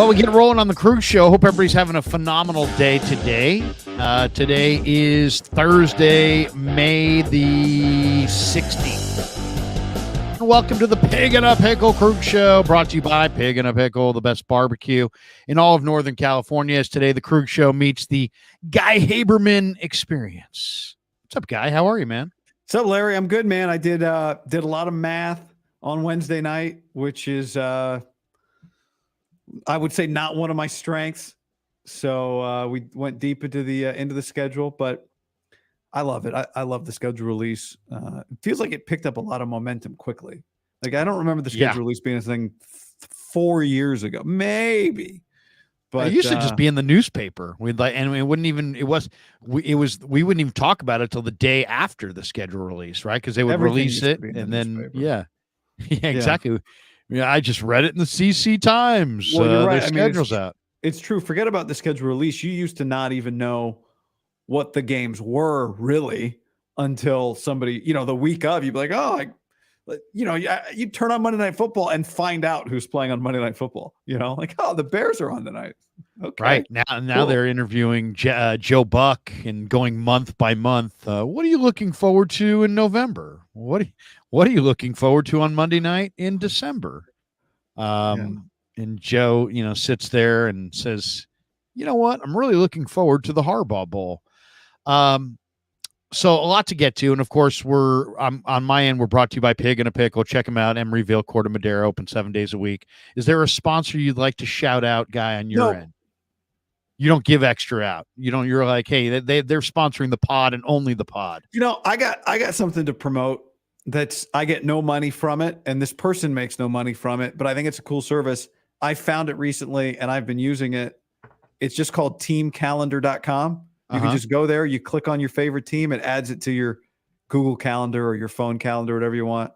Well, we get rolling on the Krug Show. Hope everybody's having a phenomenal day today. Today is Thursday, May the 16th. And welcome to the Pig and a Pickle Krug Show, brought to you by Pig and a Pickle, the best barbecue in all of Northern California. As today, the Krug Show meets the Guy Haberman experience. What's up, Guy? How are you, man? What's up, Larry? I'm good, man. I did a lot of math on Wednesday night, which is I would say not one of my strengths. So we went deep into the schedule, but I love it. I love the schedule release. It feels like it picked up a lot of momentum quickly. Like, I don't remember the schedule release being a thing 4 years ago, maybe. But it used to just be in the newspaper. We wouldn't even we wouldn't even talk about it till the day after the schedule release, right? Because they would release it and then yeah, exactly. Yeah, I just read it in the CC Times. Well, you're right. The schedule's out. It's true. Forget about the schedule release. You used to not even know what the games were really until somebody, the week of, you'd be like, you turn on Monday Night Football and find out who's playing on Monday Night Football. Like, oh, the Bears are on tonight. Okay, right now cool. They're interviewing Joe Buck and going month by month. What are you looking forward to in November? What are you looking forward to on Monday night in December? And Joe, sits there and says, you know what? I'm really looking forward to the Harbaugh Bowl. So a lot to get to. And of course, on my end, we're brought to you by Pig and a Pickle. Check them out. Emeryville, Corte Madera, open 7 days a week. Is there a sponsor you'd like to shout out, Guy, on your end? You don't give extra out. You're like, hey, they're sponsoring the pod and only the pod. I got something to promote I get no money from it. And this person makes no money from it, but I think it's a cool service. I found it recently and I've been using it. It's just called teamcalendar.com. You can just go there. You click on your favorite team. It adds it to your Google Calendar or your phone calendar, whatever you want.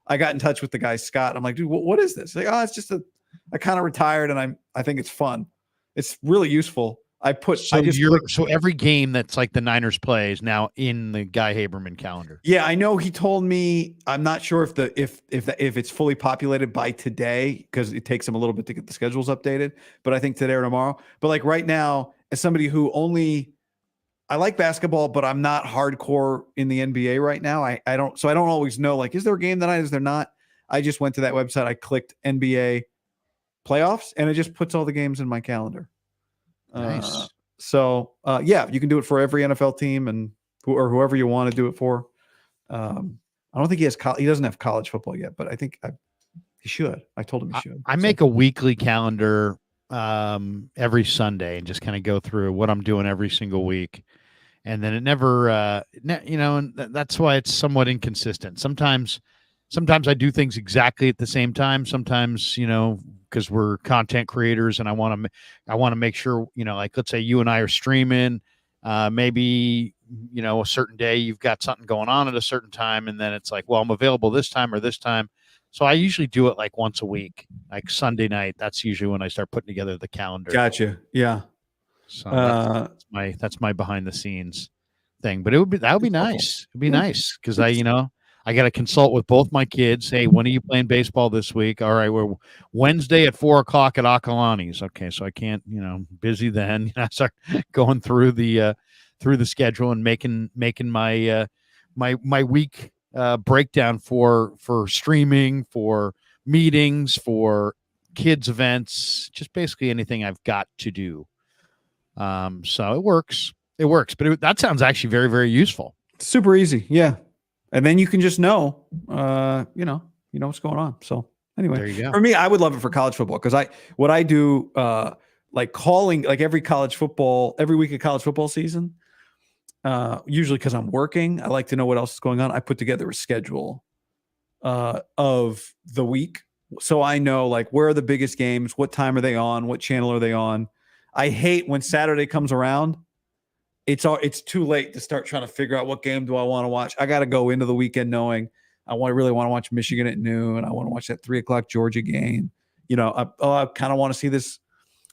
I got in touch with the guy, Scott. I'm like, dude, what is this? Like, it's just I kind of retired and I think it's fun. It's really useful. So every game that's like the Niners play is now in the Guy Haberman calendar. Yeah, I know. He told me, I'm not sure if it's fully populated by today because it takes him a little bit to get the schedules updated. But I think today or tomorrow. But like right now, as somebody who I like basketball, but I'm not hardcore in the NBA right now. I don't always know, like, is there a game tonight? Is there not? I just went to that website. I clicked NBA playoffs and it just puts all the games in my calendar. Nice. You can do it for every NFL team or whoever you want to do it for. I don't think he doesn't have college football yet, but I think he should. I told him he should. I make a weekly calendar every Sunday and just kind of go through what I'm doing every single week. And then it never, and that's why it's somewhat inconsistent. Sometimes I do things exactly at the same time. Sometimes, because we're content creators and I want to make sure, like, let's say you and I are streaming, maybe, a certain day you've got something going on at a certain time. And then it's like, well, I'm available this time or this time. So I usually do it like once a week, like Sunday night. That's usually when I start putting together the calendar. Gotcha. Yeah. So that's my behind the scenes thing, but that would be nice. It'd be nice because I got to consult with both my kids. Hey, when are you playing baseball this week? All right, we're Wednesday at 4:00 at Akalani's. Okay, so I can't, busy then. I start going through the schedule and making my my week breakdown for streaming, for meetings, for kids events, just basically anything I've got to do. So it works, but that sounds actually very, very useful. Super easy. Yeah. And then you can just know, what's going on. So anyway, there you go. For me, I would love it for college football. Cause what I do, like calling, like every week of college football season, usually cause I'm working, I like to know what else is going on. I put together a schedule, of the week. So I know, like, where are the biggest games? What time are they on? What channel are they on? I hate when Saturday comes around. It's too late to start trying to figure out what game do I want to watch. I got to go into the weekend knowing I really want to watch Michigan at noon. I want to watch that 3:00 Georgia game. I kind of want to see this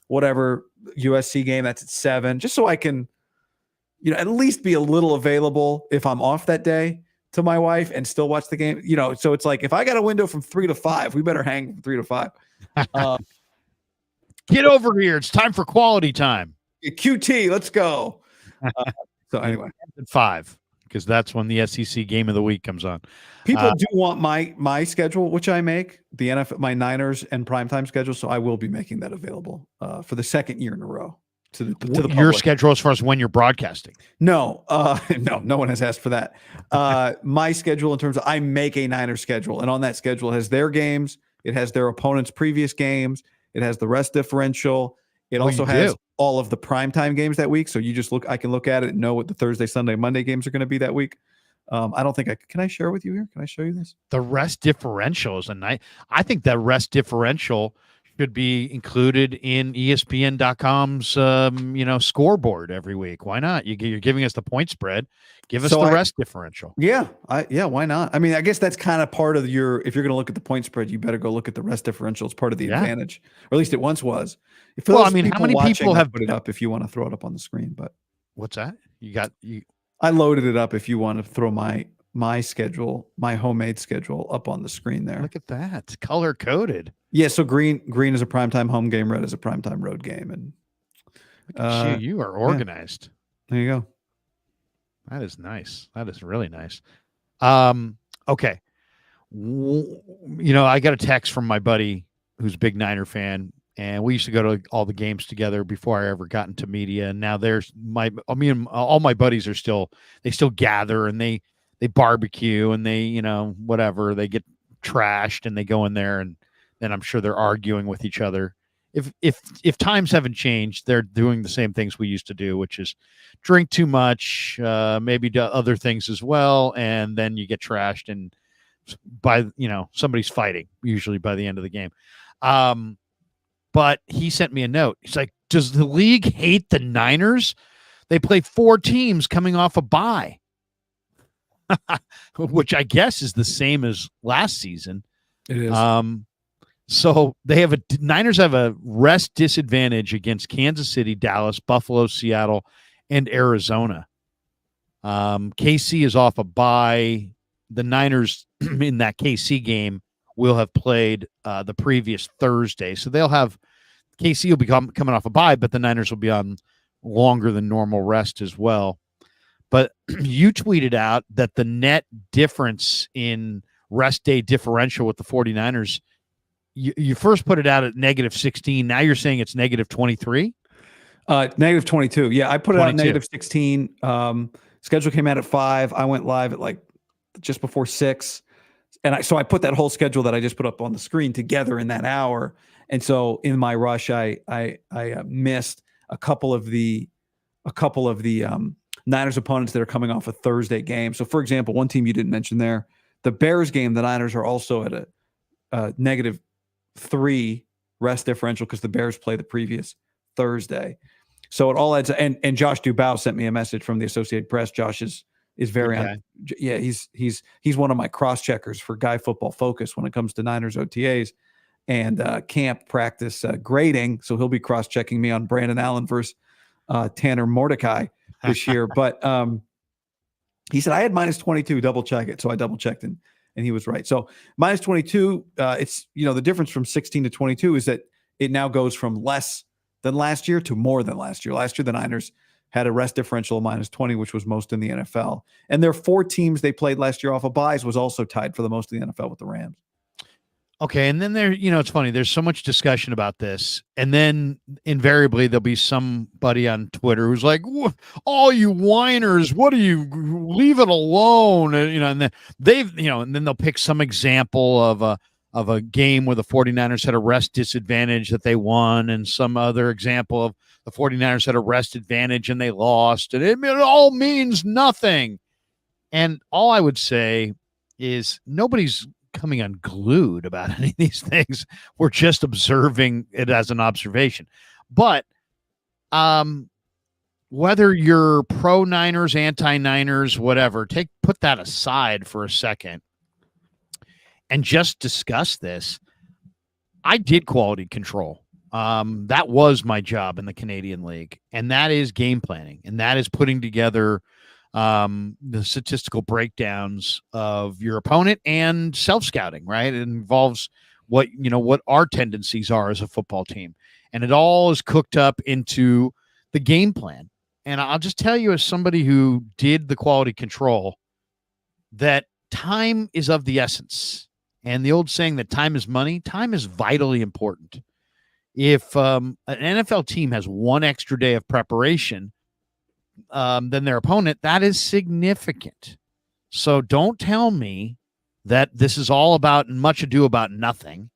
whatever USC game that's at 7, just so I can, at least be a little available if I'm off that day to my wife and still watch the game. So it's like, if I got a window from 3 to 5, we better hang from 3 to 5. Get over here. It's time for quality time. QT, let's go. So anyway, at 5, because that's when the SEC game of the week comes on. People do want my schedule, which I make, the NFL, my Niners and primetime schedule. So I will be making that available for the second year in a row to the your public. schedule as far as when you're broadcasting. No, no one has asked for that. My schedule in terms of I make a Niners schedule, and on that schedule it has their games, it has their opponent's previous games, it has the rest differential. It also has all of the primetime games that week. So you just I can look at it and know what the Thursday, Sunday, Monday games are going to be that week. I don't think can I share with you here? Can I show you this? The rest differential is I think that rest differential should be included in ESPN.com's, scoreboard every week. Why not? You're giving us the point spread. Give us the rest differential. Yeah. Why not? I mean, I guess that's kind of part of if you're going to look at the point spread, you better go look at the rest differential. It's part of the advantage, or at least it once was. How many people have put it up if you want to throw it up on the screen? But what's that? I loaded it up if you want to throw my schedule, my homemade schedule up on the screen there. Look at that. Color coded. Yeah, so green is a primetime home game, red is a primetime road game. And look at you are organized. Yeah. There you go. That is nice. That is really nice. Okay. I got a text from my buddy who's a big Niner fan, and we used to go to all the games together before I ever got into media. And now all my buddies they still gather and they barbecue and they, whatever, they get trashed and they go in there and then I'm sure they're arguing with each other. If times haven't changed, they're doing the same things we used to do, which is drink too much, maybe do other things as well. And then you get trashed and somebody's fighting usually by the end of the game. But he sent me a note. He's like, does the league hate the Niners? They play 4 teams coming off a bye, which I guess is the same as last season. It is. So Niners have a rest disadvantage against Kansas City, Dallas, Buffalo, Seattle, and Arizona. KC is off a bye. The Niners in that KC game will have played the previous Thursday. So KC will be coming off a bye, but the Niners will be on longer than normal rest as well. But you tweeted out that the net difference in rest day differential with the 49ers, you first put it out at -16. Now you're saying it's -23? -22. Yeah, I put it out at -16. Schedule came out at 5. I went live at just before 6. And I put that whole schedule that I just put up on the screen together in that hour. And so in my rush, I missed a couple of the Niners opponents that are coming off a Thursday game. So for example, one team you didn't mention there, the Bears game, the Niners are also at a -3 rest differential because the Bears play the previous Thursday. So it all adds. And Josh Dubow sent me a message from the Associated Press. Josh is very he's one of my cross checkers for Guy Football Focus when it comes to Niners OTAs and camp practice grading. So he'll be cross checking me on Brandon Allen versus Tanner Mordecai this year. But he said I had -22. Double check it. So I double checked and he was right. So -22. It's the difference from 16 to 22 is that it now goes from less than last year to more than last year. Last year the Niners had a rest differential of -20, which was most in the NFL. And their 4 teams they played last year off of buys was also tied for the most in the NFL with the Rams. Okay, and then it's funny. There's so much discussion about this, and then invariably there'll be somebody on Twitter who's like, "All you whiners, what do you leave it alone?" And then and then they'll pick some example of a game where the 49ers had a rest disadvantage that they won, and some other example of the 49ers had a rest advantage and they lost, and it all means nothing. And all I would say is nobody's coming unglued about any of these things. We're just observing it as an observation. But whether you're pro Niners, anti Niners, whatever, put that aside for a second and just discuss this. I did quality control. That was my job in the Canadian League, and that is game planning, and that is putting together the statistical breakdowns of your opponent and self-scouting, right? It involves what our tendencies are as a football team. And it all is cooked up into the game plan. And I'll just tell you, as somebody who did the quality control, that time is of the essence. And the old saying that time is money, time is vitally important. If an NFL team has one extra day of preparation than their opponent, that is significant. So don't tell me that this is all about much ado about nothing,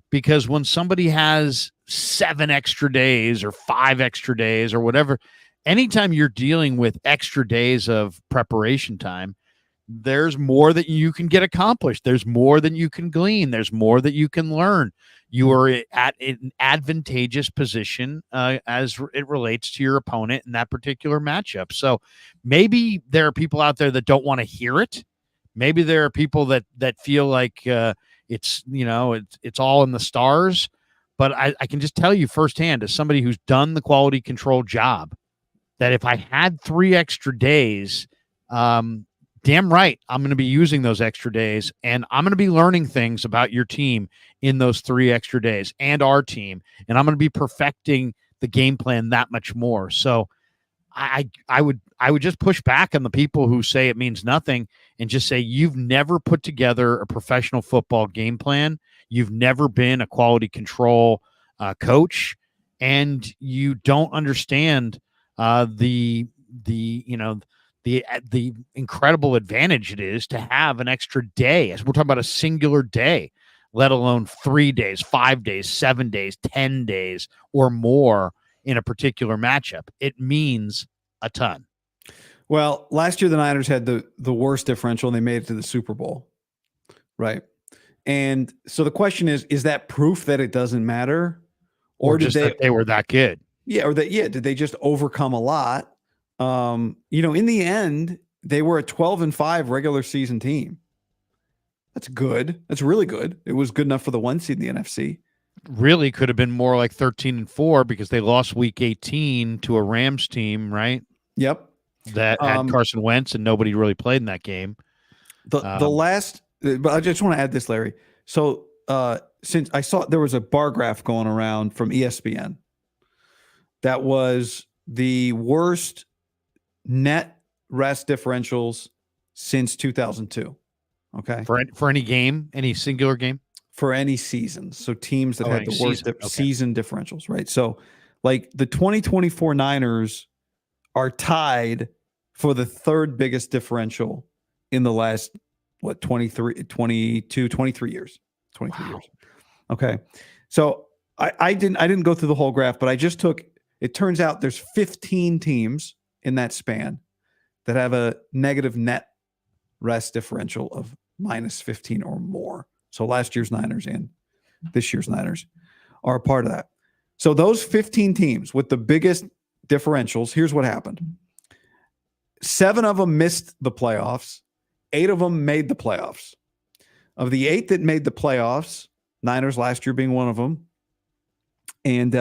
because when somebody has 7 extra days or 5 extra days or whatever, anytime you're dealing with extra days of preparation time, there's more that you can get accomplished. There's more that you can glean. There's more that you can learn. You are at an advantageous position as it relates to your opponent in that particular matchup. So maybe there are people out there that don't want to hear it. Maybe there are people that feel like it's all in the stars. But I can just tell you firsthand, as somebody who's done the quality control job, that if I had 3 extra days, damn right, I'm going to be using those extra days, and I'm going to be learning things about your team in those 3 extra days and our team, and I'm going to be perfecting the game plan that much more. So I would just push back on the people who say it means nothing and just say, you've never put together a professional football game plan. You've never been a quality control coach, and you don't understand the incredible advantage it is to have an extra day. As we're talking about a singular day, let alone 3 days, 5 days, 7 days, 10 days or more in a particular matchup. It means a ton. Well, last year the Niners had the worst differential and they made it to the Super Bowl. Right. And so the question is that proof that it doesn't matter? Or just that they were that good? Yeah. Did they just overcome a lot? In the end, they were a 12-5 regular season team. That's good. That's really good. It was good enough for the 1 seed in the NFC. Really could have been more like 13-4 because they lost week 18 to a Rams team, right? Yep. That had Carson Wentz and nobody really played in that game. But I just want to add this, Larry. So since I saw there was a bar graph going around from ESPN that was the worst net rest differentials since 2002. Okay. For any game, any singular game? For any season. So teams that had the worst season differentials, right? So like the 2024 Niners are tied for the third biggest differential in the last 23 years. 23 years. Okay. So I didn't go through the whole graph, but I just took, it turns out there's 15 teams in that span that have a negative net rest differential of minus 15 or more. So last year's Niners and this year's Niners are a part of that. So those 15 teams with the biggest differentials, here's what happened. 7 of them missed the playoffs. 8 of them made the playoffs. Of the 8 that made the playoffs, Niners last year being one of them, and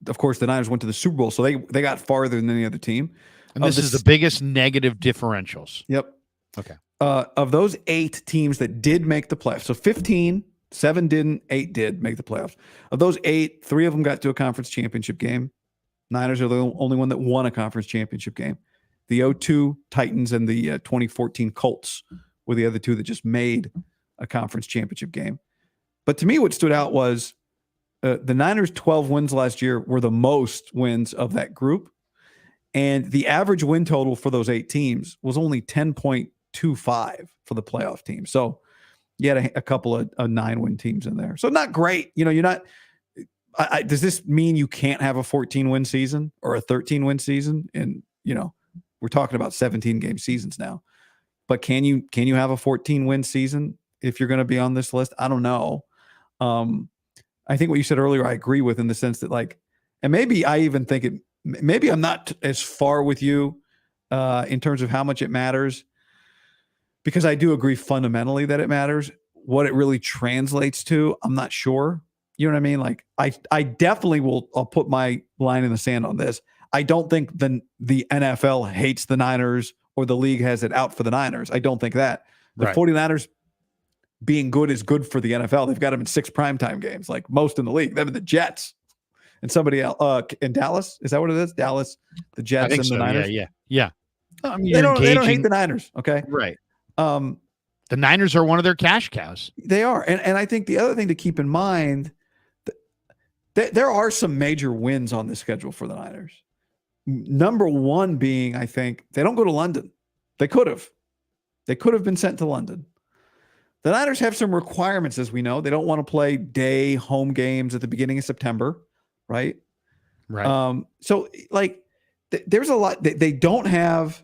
of course the Niners went to the Super Bowl, so they got farther than any other team. And this is the biggest negative differentials. Yep. Okay. Of those 8 teams that did make the playoffs, so 15, 7 didn't, 8 did make the playoffs. Of those 8, 3 of them got to a conference championship game. Niners are the only one that won a conference championship game. The 2002 Titans and the 2014 Colts were the other 2 that just made a conference championship game. But to me, what stood out was the Niners' 12 wins last year were the most wins of that group. And the average win total for those 8 teams was only 10.25 for the playoff team. So you had a couple of 9-win teams in there. So not great. You're not. Does this mean you can't have a 14-win season or a 13-win season? And we're talking about 17-game seasons now. But can you have a 14-win season if you're going to be on this list? I don't know. I think what you said earlier, I agree with, in the sense that and maybe I even think maybe I'm not as far with you in terms of how much it matters, because I do agree fundamentally that it matters. What it really translates to, I'm not sure. You know what I mean? I definitely I'll put my line in the sand on this. I don't think the NFL hates the Niners or the league has it out for the Niners. I don't think that. The 49ers being good is good for the NFL. They've got them in 6 primetime games, like most in the league. Them and the Jets and somebody else in Dallas. Is that what it is? Dallas, the Jets and the Niners. Yeah. I mean, They don't hate the Niners. Okay. Right. The Niners are one of their cash cows. They are. And I think the other thing to keep in mind, there are some major wins on the schedule for the Niners. Number one being, I think, they don't go to London. They could have. They could have been sent to London. The Niners have some requirements, as we know. They don't want to play day home games at the beginning of September, right? Right. So, like, there's a lot. They don't have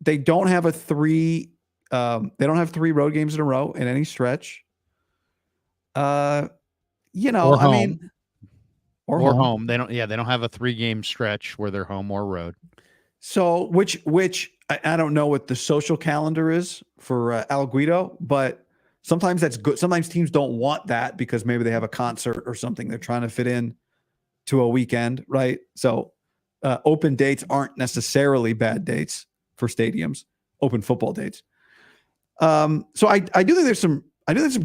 a 3. They don't have 3 road games in a row in any stretch. Or home. They don't have a 3-game stretch where they're home or road. So, which I don't know what the social calendar is for Al Guido, but sometimes that's good. Sometimes teams don't want that because maybe they have a concert or something they're trying to fit in to a weekend, right? So, open dates aren't necessarily bad dates for stadiums. Open football dates. So I do think there's some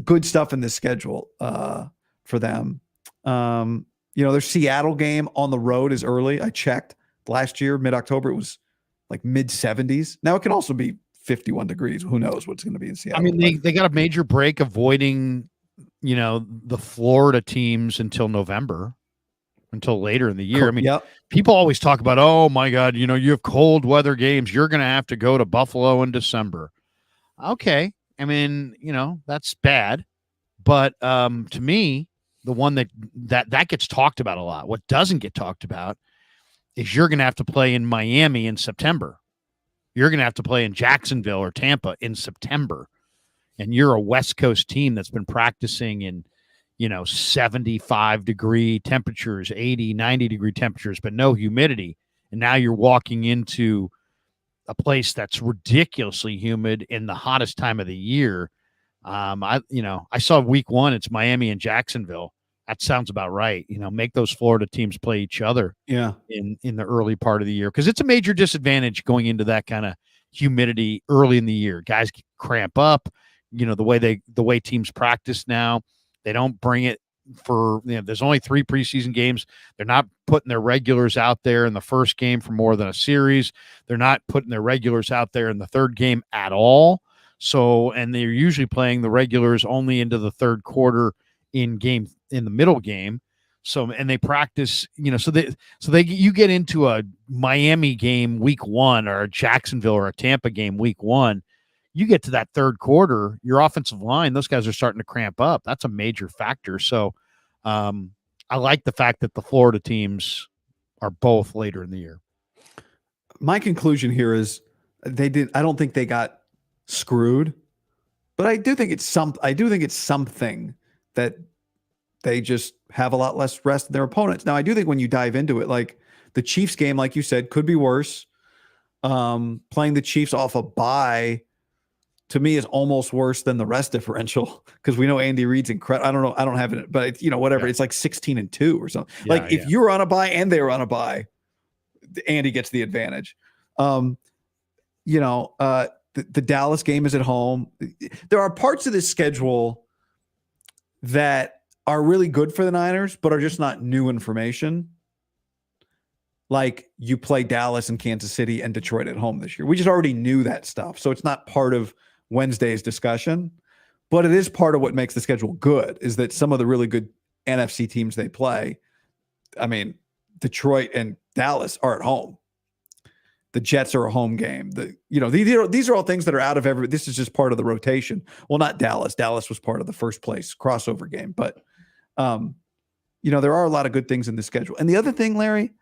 good stuff in this schedule for them. Their Seattle game on the road is early. I checked last year, mid-October, it was like mid-70s. Now it can also be 51 degrees. Who knows what's going to be in Seattle? I mean, they got a major break avoiding, the Florida teams until November, until later in the year. I mean, people always talk about, oh my God, you have cold weather games. You're going to have to go to Buffalo in December. Okay. I mean, that's bad. But to me, the one that gets talked about a lot. What doesn't get talked about is you're going to have to play in Miami in September. You're going to have to play in Jacksonville or Tampa in September. And you're a West Coast team that's been practicing in, 75-degree temperatures, 80, 90-degree temperatures, but no humidity. And now you're walking into a place that's ridiculously humid in the hottest time of the year. I saw week 1, it's Miami and Jacksonville. That sounds about right. Make those Florida teams play each other in the early part of the year, because it's a major disadvantage going into that kind of humidity early in the year. Guys cramp up, the way teams practice now. They don't bring it for, there's only 3 preseason games. They're not putting their regulars out there in the first game for more than a series. They're not putting their regulars out there in the third game at all. So, and they're usually playing the regulars only into the third quarter in the middle game. So, and they practice, you get into a Miami game week 1 or a Jacksonville or a Tampa game week 1. You get to that third quarter, your offensive line, those guys are starting to cramp up. That's a major factor. So I like the fact that the Florida teams are both later in the year. My conclusion here is I don't think they got screwed, but I do think it's something that they just have a lot less rest than their opponents. Now, I do think when you dive into it, like the Chiefs game, like you said, could be worse. Playing the Chiefs off a bye, to me, is almost worse than the rest differential, because we know Andy Reid's incredible. I don't know. I don't have it, but whatever. Yeah. It's like 16-2 or something. Yeah, if you're on a bye and they were on a bye, Andy gets the advantage. The Dallas game is at home. There are parts of this schedule that are really good for the Niners, but are just not new information. Like, you play Dallas and Kansas City and Detroit at home this year. We just already knew that stuff. So it's not part of Wednesday's discussion, but it is part of what makes the schedule good, is that some of the really good NFC teams they play, I mean, Detroit and Dallas are at home. The Jets are a home game. These are all things that are out of this is just part of the rotation. Well, not Dallas. Dallas was part of the first place crossover game, but there are a lot of good things in the schedule. And the other thing, Larry,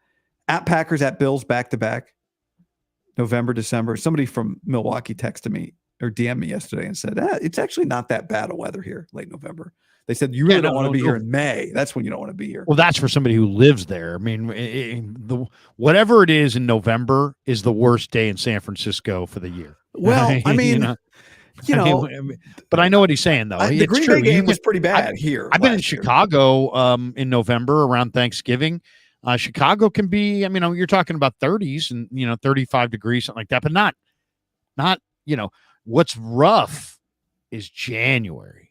at Packers, at Bills, back-to-back, November, December. Somebody from Milwaukee texted me or DM'd me yesterday and said, it's actually not that bad of weather here, late November. They said, you really don't want to be here in May. That's when you don't want to be here. Well, that's for somebody who lives there. I mean, whatever it is in November is the worst day in San Francisco for the year. Well, I mean, but I know what he's saying, though. The Green Bay game was pretty bad here. I've been in Chicago in November around Thanksgiving. Chicago can be, you're talking about 30s and, 35 degrees, something like that, but not, what's rough is January.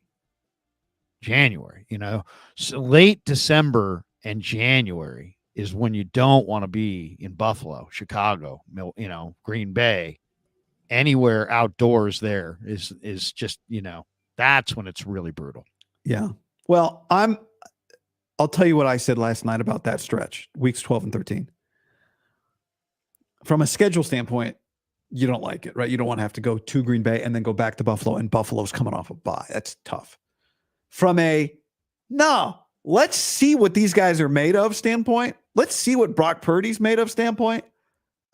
So late December and January is when you don't want to be in Buffalo, Chicago, Green Bay, anywhere outdoors. There is just, that's when it's really brutal. Yeah. Well, I'll tell you what I said last night about that stretch, weeks 12 and 13. From a schedule standpoint, you don't like it, right? You don't want to have to go to Green Bay and then go back to Buffalo, and Buffalo's coming off a bye. That's tough. From let's see what these guys are made of standpoint. Let's see what Brock Purdy's made of standpoint.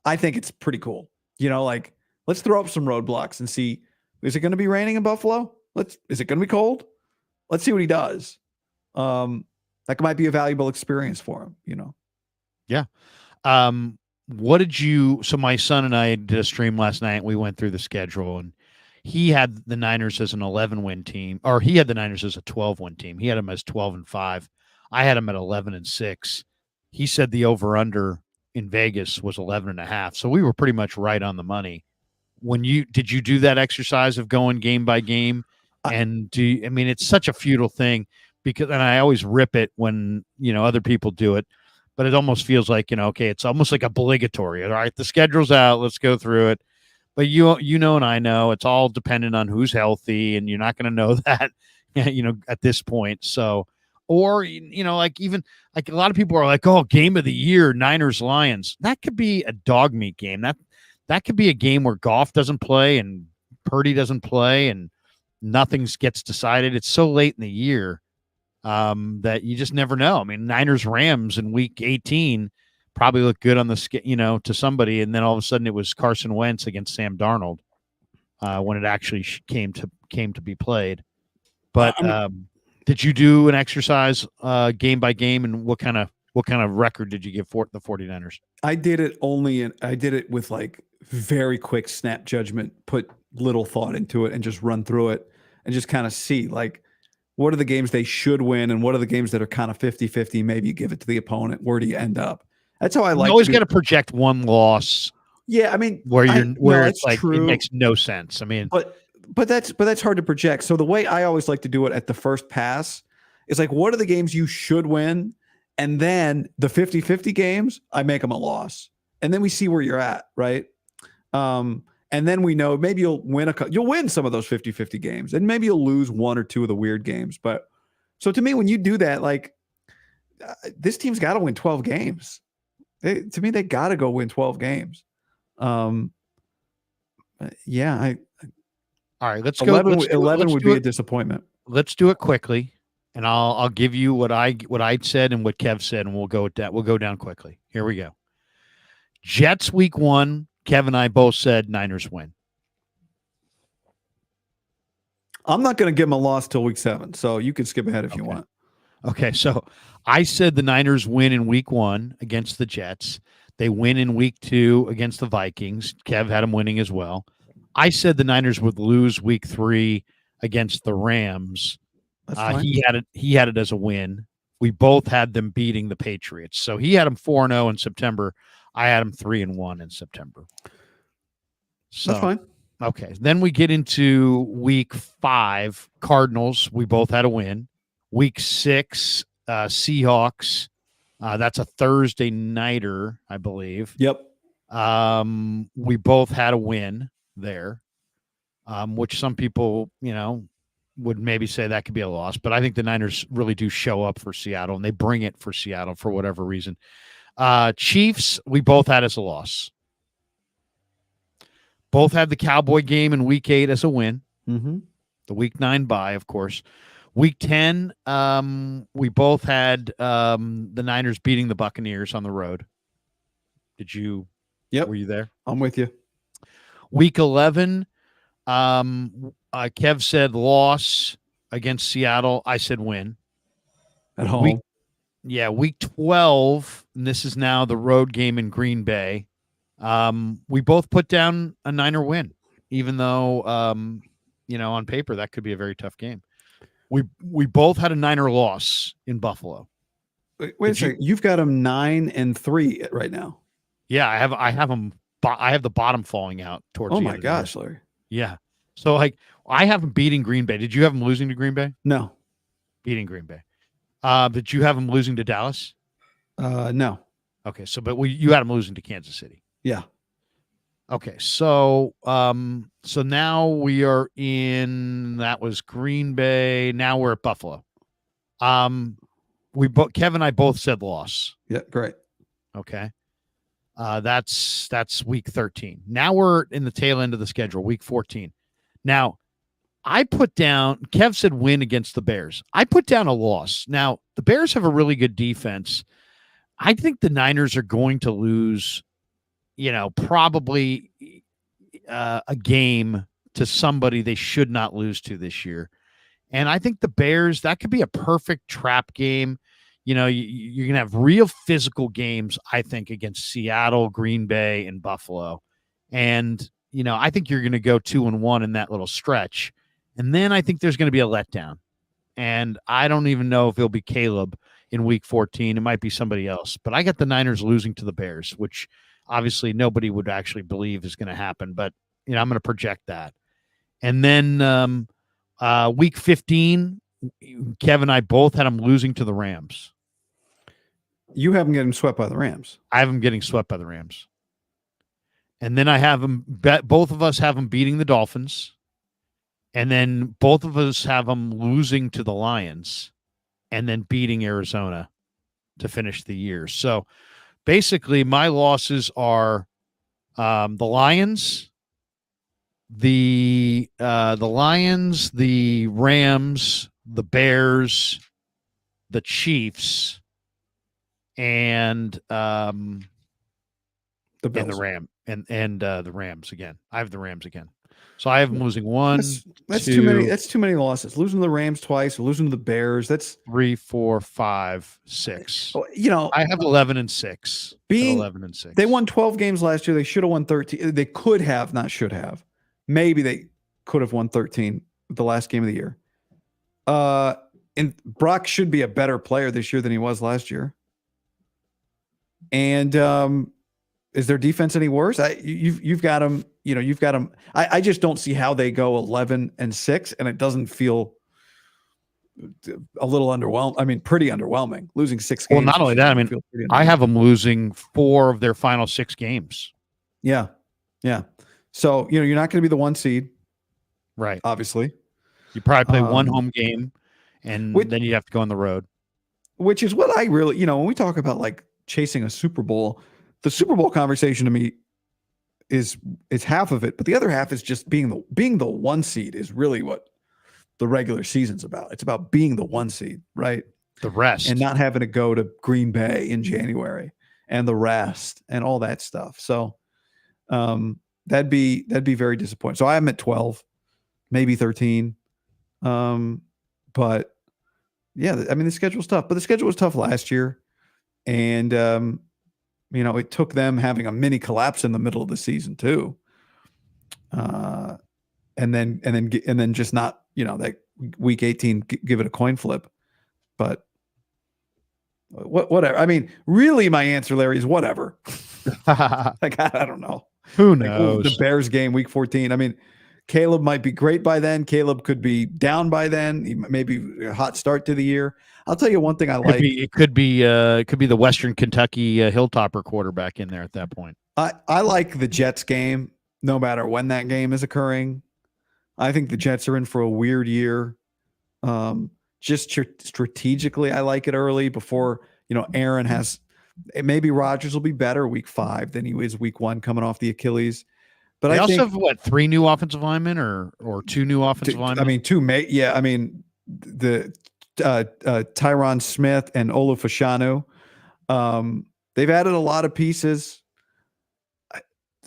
I think it's pretty cool. Let's throw up some roadblocks and see, is it going to be raining in Buffalo? Is it going to be cold? Let's see what he does. That might be a valuable experience for him, Yeah. So my son and I did a stream last night. We went through the schedule, and he had the Niners as an 11-win team, or he had the Niners as a 12-win team. He had them as 12-5. I had them at 11-6. He said the over-under in Vegas was 11.5. So we were pretty much right on the money. Did you do that exercise of going game by game? And it's such a futile thing and I always rip it when, other people do it, but it almost feels like, okay, it's almost like obligatory. All right, the schedule's out. Let's go through it. But and I know it's all dependent on who's healthy, and you're not going to know that, at this point. So, or, even like a lot of people are like, oh, game of the year, Niners Lions. That could be a dog meat game. That could be a game where Goff doesn't play and Purdy doesn't play and nothing gets decided. It's so late in the year that you just never know. I mean, Niners Rams in week 18 probably looked good on the to somebody, and then all of a sudden it was Carson Wentz against Sam Darnold when it actually came to be played. But did you do an exercise game by game, and what kind of record did you give for the 49ers? I did it with like very quick snap judgment, put little thought into it and just run through it and just kind of see like, what are the games they should win and what are the games that are kind of 50-50? Maybe you give it to the opponent. Where do you end up? That's how I like. You always got to project one loss. Yeah, I mean, where it's like true. It makes no sense. I mean, but that's hard to project. So the way I always like to do it at the first pass is like, what are the games you should win? And then the 50-50 games, I make them a loss. And then we see where you're at, right? And then we know maybe you'll win some of those 50-50 games, and maybe you'll lose one or two of the weird games. But so to me, when you do that, like this team's got to win 12 games. To me, they got to go win 12 games. Yeah. All right, let's 11, go. 11 would be a disappointment. Let's do it quickly, and I'll give you what I said and what Kev said, and we'll go with that. We'll go down quickly. Here we go. Jets week 1. Kev and I both said Niners win. I'm not going to give them a loss till week 7, so you can skip ahead if you want. Okay, so I said the Niners win in week 1 against the Jets. They win in week 2 against the Vikings. Kev had them winning as well. I said the Niners would lose week 3 against the Rams. He had it as a win. We both had them beating the Patriots. So he had them 4-0 in September. I had them 3-1 in September. So, that's fine. Okay. Then we get into week 5, Cardinals. We both had a win. Week 6, Seahawks. That's a Thursday nighter, I believe. Yep. We both had a win there, which some people, would maybe say that could be a loss. But I think the Niners really do show up for Seattle, and they bring it for Seattle for whatever reason. Chiefs, we both had as a loss. Both had the Cowboy game in week 8 as a win. Mm-hmm. The week 9 bye, of course. Week 10, we both had the Niners beating the Buccaneers on the road. Did you? Yep. Were you there? I'm with you. Week 11, Kev said loss against Seattle. I said win. At home. Week 12, and this is now the road game in Green Bay. We both put down a Niner win, even though, on paper, that could be a very tough game. We both had a Niner loss in Buffalo. Wait a second. You've got them 9-3 right now. Yeah, I have them. I have the bottom falling out towards. Oh my gosh, Larry. Yeah. So like I have them beating Green Bay. Did you have them losing to Green Bay? No. Beating Green Bay. Did you have them losing to Dallas? No. Okay, so but you had them losing to Kansas City. Yeah. Okay, so so now we are in, that was Green Bay. Now we're at Buffalo. Kevin and I both said loss. Yeah, great. Okay. That's week 13. Now we're in the tail end of the schedule, week 14. Now, I put down, Kev said win against the Bears. I put down a loss. Now, the Bears have a really good defense. I think the Niners are going to lose, probably a game to somebody they should not lose to this year. And I think the Bears, that could be a perfect trap game. You're going to have real physical games, I think, against Seattle, Green Bay, and Buffalo. And, I think you're going to go 2-1 in that little stretch. And then I think there's going to be a letdown. And I don't even know if it'll be Caleb in week 14. It might be somebody else. But I got the Niners losing to the Bears, which obviously nobody would actually believe is going to happen. But, I'm going to project that. And then week 15, Kevin and I both had them losing to the Rams. You have them getting swept by the Rams. I have them getting swept by the Rams. And then I have them, both of us have them beating the Dolphins. And then both of us have them losing to the Lions and then beating Arizona to finish the year. So basically my losses are the Lions, the Lions, the Rams, the Bears, the Chiefs, and the Rams again. I have the Rams again. So I have them losing one. That's too many. That's too many losses. Losing to the Rams twice, losing to the Bears. That's 3, 4, 5, 6. I have 11-6. Being 11-6. They won 12 games last year. They should have won 13. They could have, not should have. Maybe they could have won 13 the last game of the year. And Brock should be a better player this year than he was last year. And is their defense any worse? You've got them. You've got them. I just don't see how they go 11-6, and it doesn't feel a little underwhelming. I mean, pretty underwhelming. Losing 6 games. Well, not only that. I mean, I have them losing 4 of their final 6 games. Yeah, yeah. So you're not going to be the 1 seed, right? Obviously, you probably play one home game, and then you have to go on the road. Which is what I really, when we talk about like chasing a Super Bowl, the Super Bowl conversation to me is half of it, but the other half is just being the 1 seed is really what the regular season's about. It's about being the 1 seed, right? The rest, and not having to go to Green Bay in January and the rest and all that stuff. So that'd be very disappointing. So I'm at 12, maybe 13. But yeah, I mean the schedule's tough, but the schedule was tough last year, and it took them having a mini collapse in the middle of the season too. And then just not, that week 18, give it a coin flip. But whatever. I mean, really my answer, Larry, is whatever. Like, I don't know. Who knows? The Bears game, week 14. I mean, Caleb might be great by then. Caleb could be down by then. He maybe a hot start to the year. I'll tell you one thing I like. It could be the Western Kentucky Hilltopper quarterback in there at that point. I like the Jets game, no matter when that game is occurring. I think the Jets are in for a weird year. Just strategically, I like it early before, Aaron has. Maybe Rodgers will be better week 5 than he was week 1 coming off the Achilles. But they I also think, have 3 new offensive linemen or 2 new offensive linemen. I mean, 2 yeah. I mean, the Tyron Smith and Olufashanu. They've added a lot of pieces.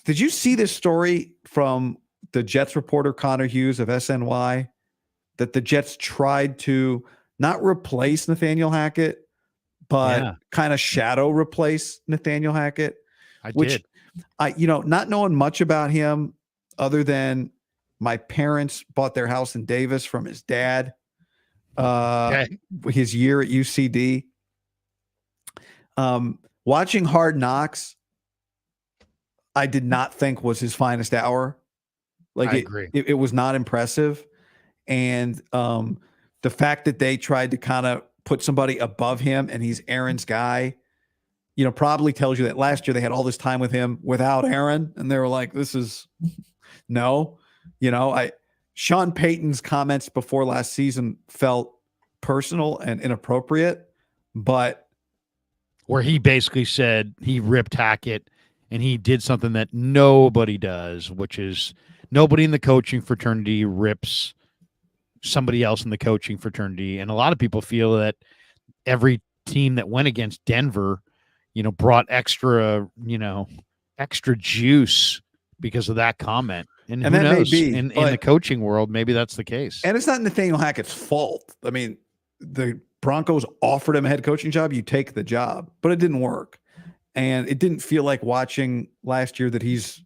Did you see this story from the Jets reporter Connor Hughes of SNY that the Jets tried to not replace Nathaniel Hackett, but kind of shadow replace Nathaniel Hackett? Not knowing much about him other than my parents bought their house in Davis from his dad, his year at UCD. Watching Hard Knocks, I did not think was his finest hour. Like I agree. it was not impressive. And the fact that they tried to kind of put somebody above him and he's Aaron's guy, probably tells you that last year they had all this time with him without Aaron. And they were like, this is no, Sean Payton's comments before last season felt personal and inappropriate, but where he basically said he ripped Hackett and he did something that nobody does, which is nobody in the coaching fraternity rips somebody else in the coaching fraternity. And a lot of people feel that every team that went against Denver, brought extra juice because of that comment. And who that knows? may be, in the coaching world, maybe that's the case. And it's not Nathaniel Hackett's fault. I mean, the Broncos offered him a head coaching job. You take the job, but it didn't work. And it didn't feel like watching last year that he's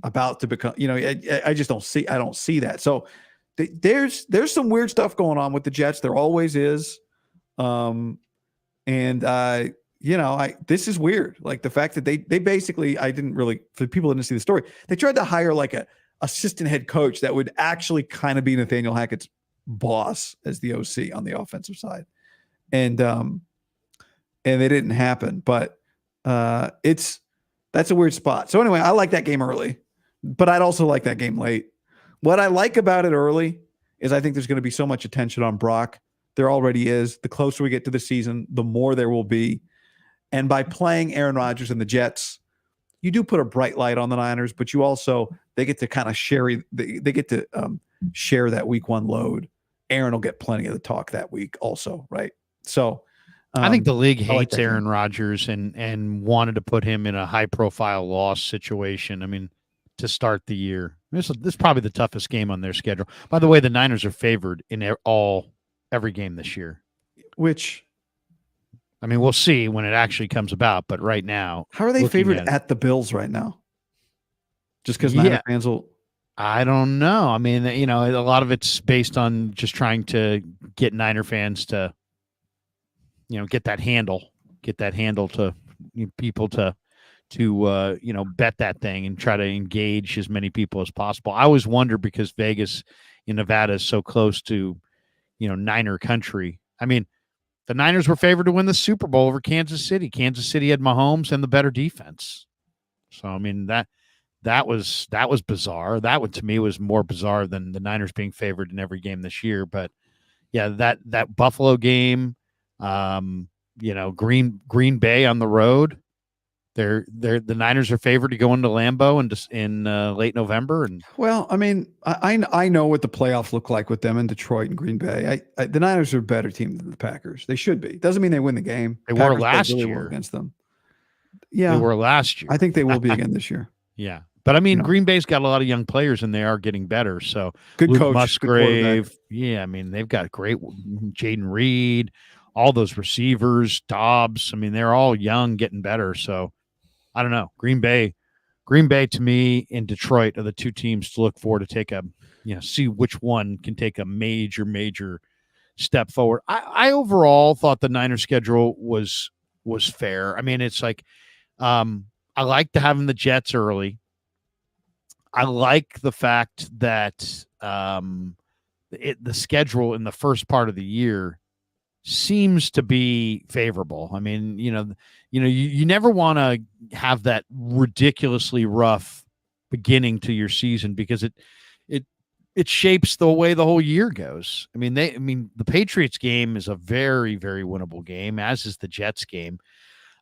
about to become, I just don't see that. So there's some weird stuff going on with the Jets. There always is. This is weird. Like the fact that they basically, for people who didn't see the story, they tried to hire like a assistant head coach that would actually kind of be Nathaniel Hackett's boss as the OC on the offensive side. And it didn't happen, but that's a weird spot. So anyway, I like that game early, but I'd also like that game late. What I like about it early is I think there's going to be so much attention on Brock. There already is. The closer we get to the season, the more there will be. And by playing Aaron Rodgers and the Jets, you do put a bright light on the Niners, but they get to kind of share that week one load. Aaron will get plenty of the talk that week also, right? So I think the league hates like Aaron Rodgers and wanted to put him in a high profile loss situation. I mean, to start the year, this is probably the toughest game on their schedule. By the way, the Niners are favored in every game this year, which, I mean, we'll see when it actually comes about. But right now, how are they favored at the Bills right now? Just because Niner fans will. I don't know. I mean, a lot of it's based on just trying to get Niner fans to, get that handle to people to bet that thing and try to engage as many people as possible. I always wonder, because Vegas in Nevada is so close to, Niner country. I mean, the Niners were favored to win the Super Bowl over Kansas City. Kansas City had Mahomes and the better defense. So, I mean, that was bizarre. That one to me was more bizarre than the Niners being favored in every game this year. But yeah, that Buffalo game, Green Bay on the road. The Niners are favored to go into Lambeau in late November. And well, I mean, I know what the playoffs look like with them in Detroit and Green Bay. The Niners are a better team than the Packers. They should be. Doesn't mean they win the game. They were last year well against them. Yeah, they were last year. I think they will be again this year. Yeah, but I mean, Green Bay's got a lot of young players and they are getting better. So good Luke coach, Musgrave. Good, I mean, they've got great Jaden Reed, all those receivers, Dobbs. I mean, they're all young, getting better. So I don't know. Green Bay to me and Detroit are the two teams to look for to take see which one can take a major step forward. I overall thought the Niners schedule was fair. I mean, it's like, I like to having the Jets early. I like the fact that the schedule in the first part of the year seems to be favorable. I mean, you never want to have that ridiculously rough beginning to your season, because it shapes the way the whole year goes. I mean, the Patriots game is a very, very winnable game, as is the Jets game.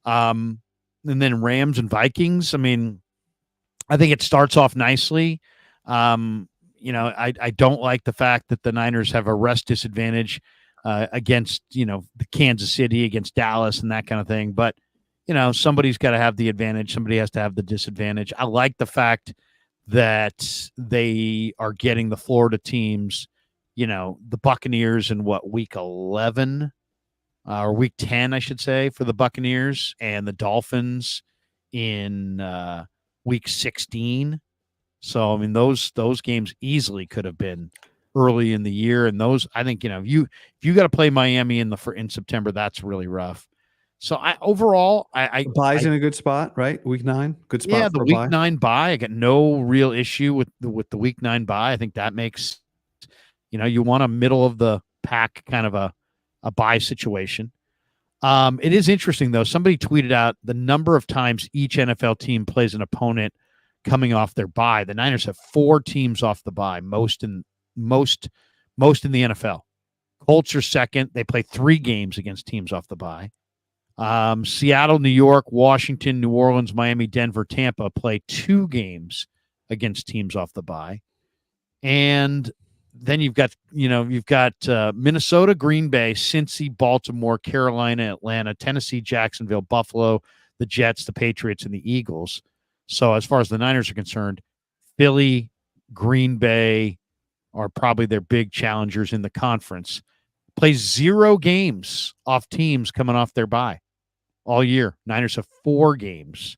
And then Rams and Vikings. I mean, I think it starts off nicely. I don't like the fact that the Niners have a rest disadvantage against, the Kansas City, against Dallas and that kind of thing. But, somebody's got to have the advantage. Somebody has to have the disadvantage. I like the fact that they are getting the Florida teams, the Buccaneers in week 11 or week 10, I should say, for the Buccaneers, and the Dolphins in week 16. So, I mean, those games easily could have been early in the year. And those, I think, if you got to play Miami in September, that's really rough. So overall, The bye's in a good spot, right? Week 9, good spot yeah, for the a week bye. 9 bye, I got no real issue with the week 9 bye. I think that makes, you want a middle of the pack kind of a bye situation. It is interesting though. Somebody tweeted out the number of times each NFL team plays an opponent coming off their bye. The Niners have 4 teams off the bye, most in the NFL. Colts are second. They play 3 games against teams off the bye. Seattle, New York, Washington, New Orleans, Miami, Denver, Tampa play 2 games against teams off the bye. And then you've got Minnesota, Green Bay, Cincy, Baltimore, Carolina, Atlanta, Tennessee, Jacksonville, Buffalo, the Jets, the Patriots, and the Eagles. So as far as the Niners are concerned, Philly, Green Bay are probably their big challengers in the conference. Plays 0 games off teams coming off their bye all year. Niners have 4 games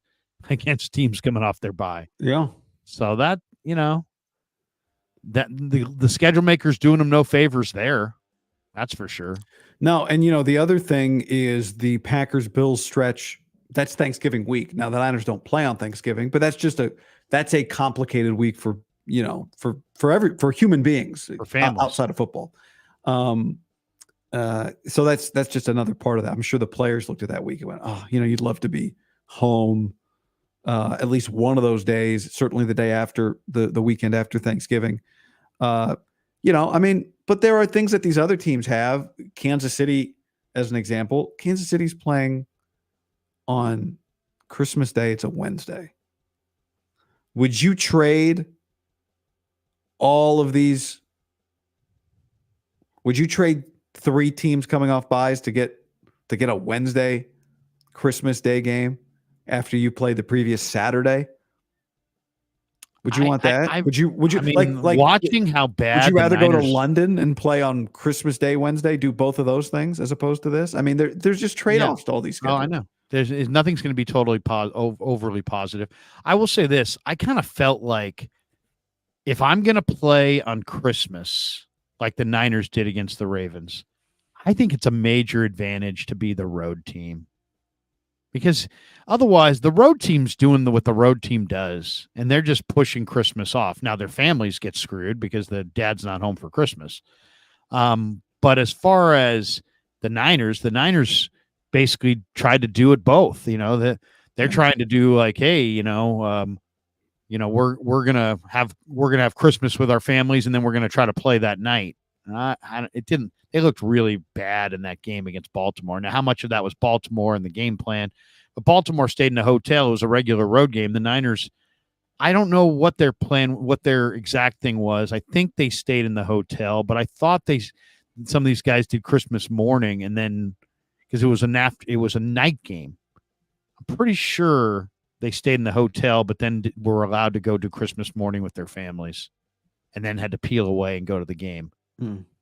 against teams coming off their bye. Yeah. So that, that the schedule maker's doing them no favors there. That's for sure. No, and the other thing is the Packers-Bills stretch. That's Thanksgiving week. Now the Niners don't play on Thanksgiving, but that's a complicated week for for human beings, for families outside of football. So that's just another part of that. I'm sure the players looked at that week and went, oh, you'd love to be home at least one of those days, certainly the day after the weekend after Thanksgiving. But there are things that these other teams have. Kansas City, as an example, Kansas City's playing on Christmas Day. It's a Wednesday. Would you trade all of these? Would you trade 3 teams coming off byes to get a Wednesday Christmas Day game after you played the previous Saturday? Would you want that? Would you I mean, like watching how bad? Would you rather go to London and play on Christmas Day Wednesday, do both of those things as opposed to this? I mean, there's just trade-offs to all these schedules. Oh, I know. There's nothing's going to be totally overly positive. I will say this: I kind of felt like if I'm going to play on Christmas, like the Niners did against the Ravens, I think it's a major advantage to be the road team. Because otherwise, the road team's doing what the road team does, and they're just pushing Christmas off. Now, their families get screwed because the dad's not home for Christmas. But as far as the Niners basically tried to do it both. They're trying to do like, hey, we're gonna have Christmas with our families, and then we're gonna try to play that night. It didn't. They looked really bad in that game against Baltimore. Now, how much of that was Baltimore and the game plan? But Baltimore stayed in a hotel. It was a regular road game. The Niners, I don't know what their plan, what their exact thing was. I think they stayed in the hotel, but I thought some of these guys did Christmas morning, and then because it was a night game. I'm pretty sure they stayed in the hotel, but then were allowed to go do Christmas morning with their families, and then had to peel away and go to the game.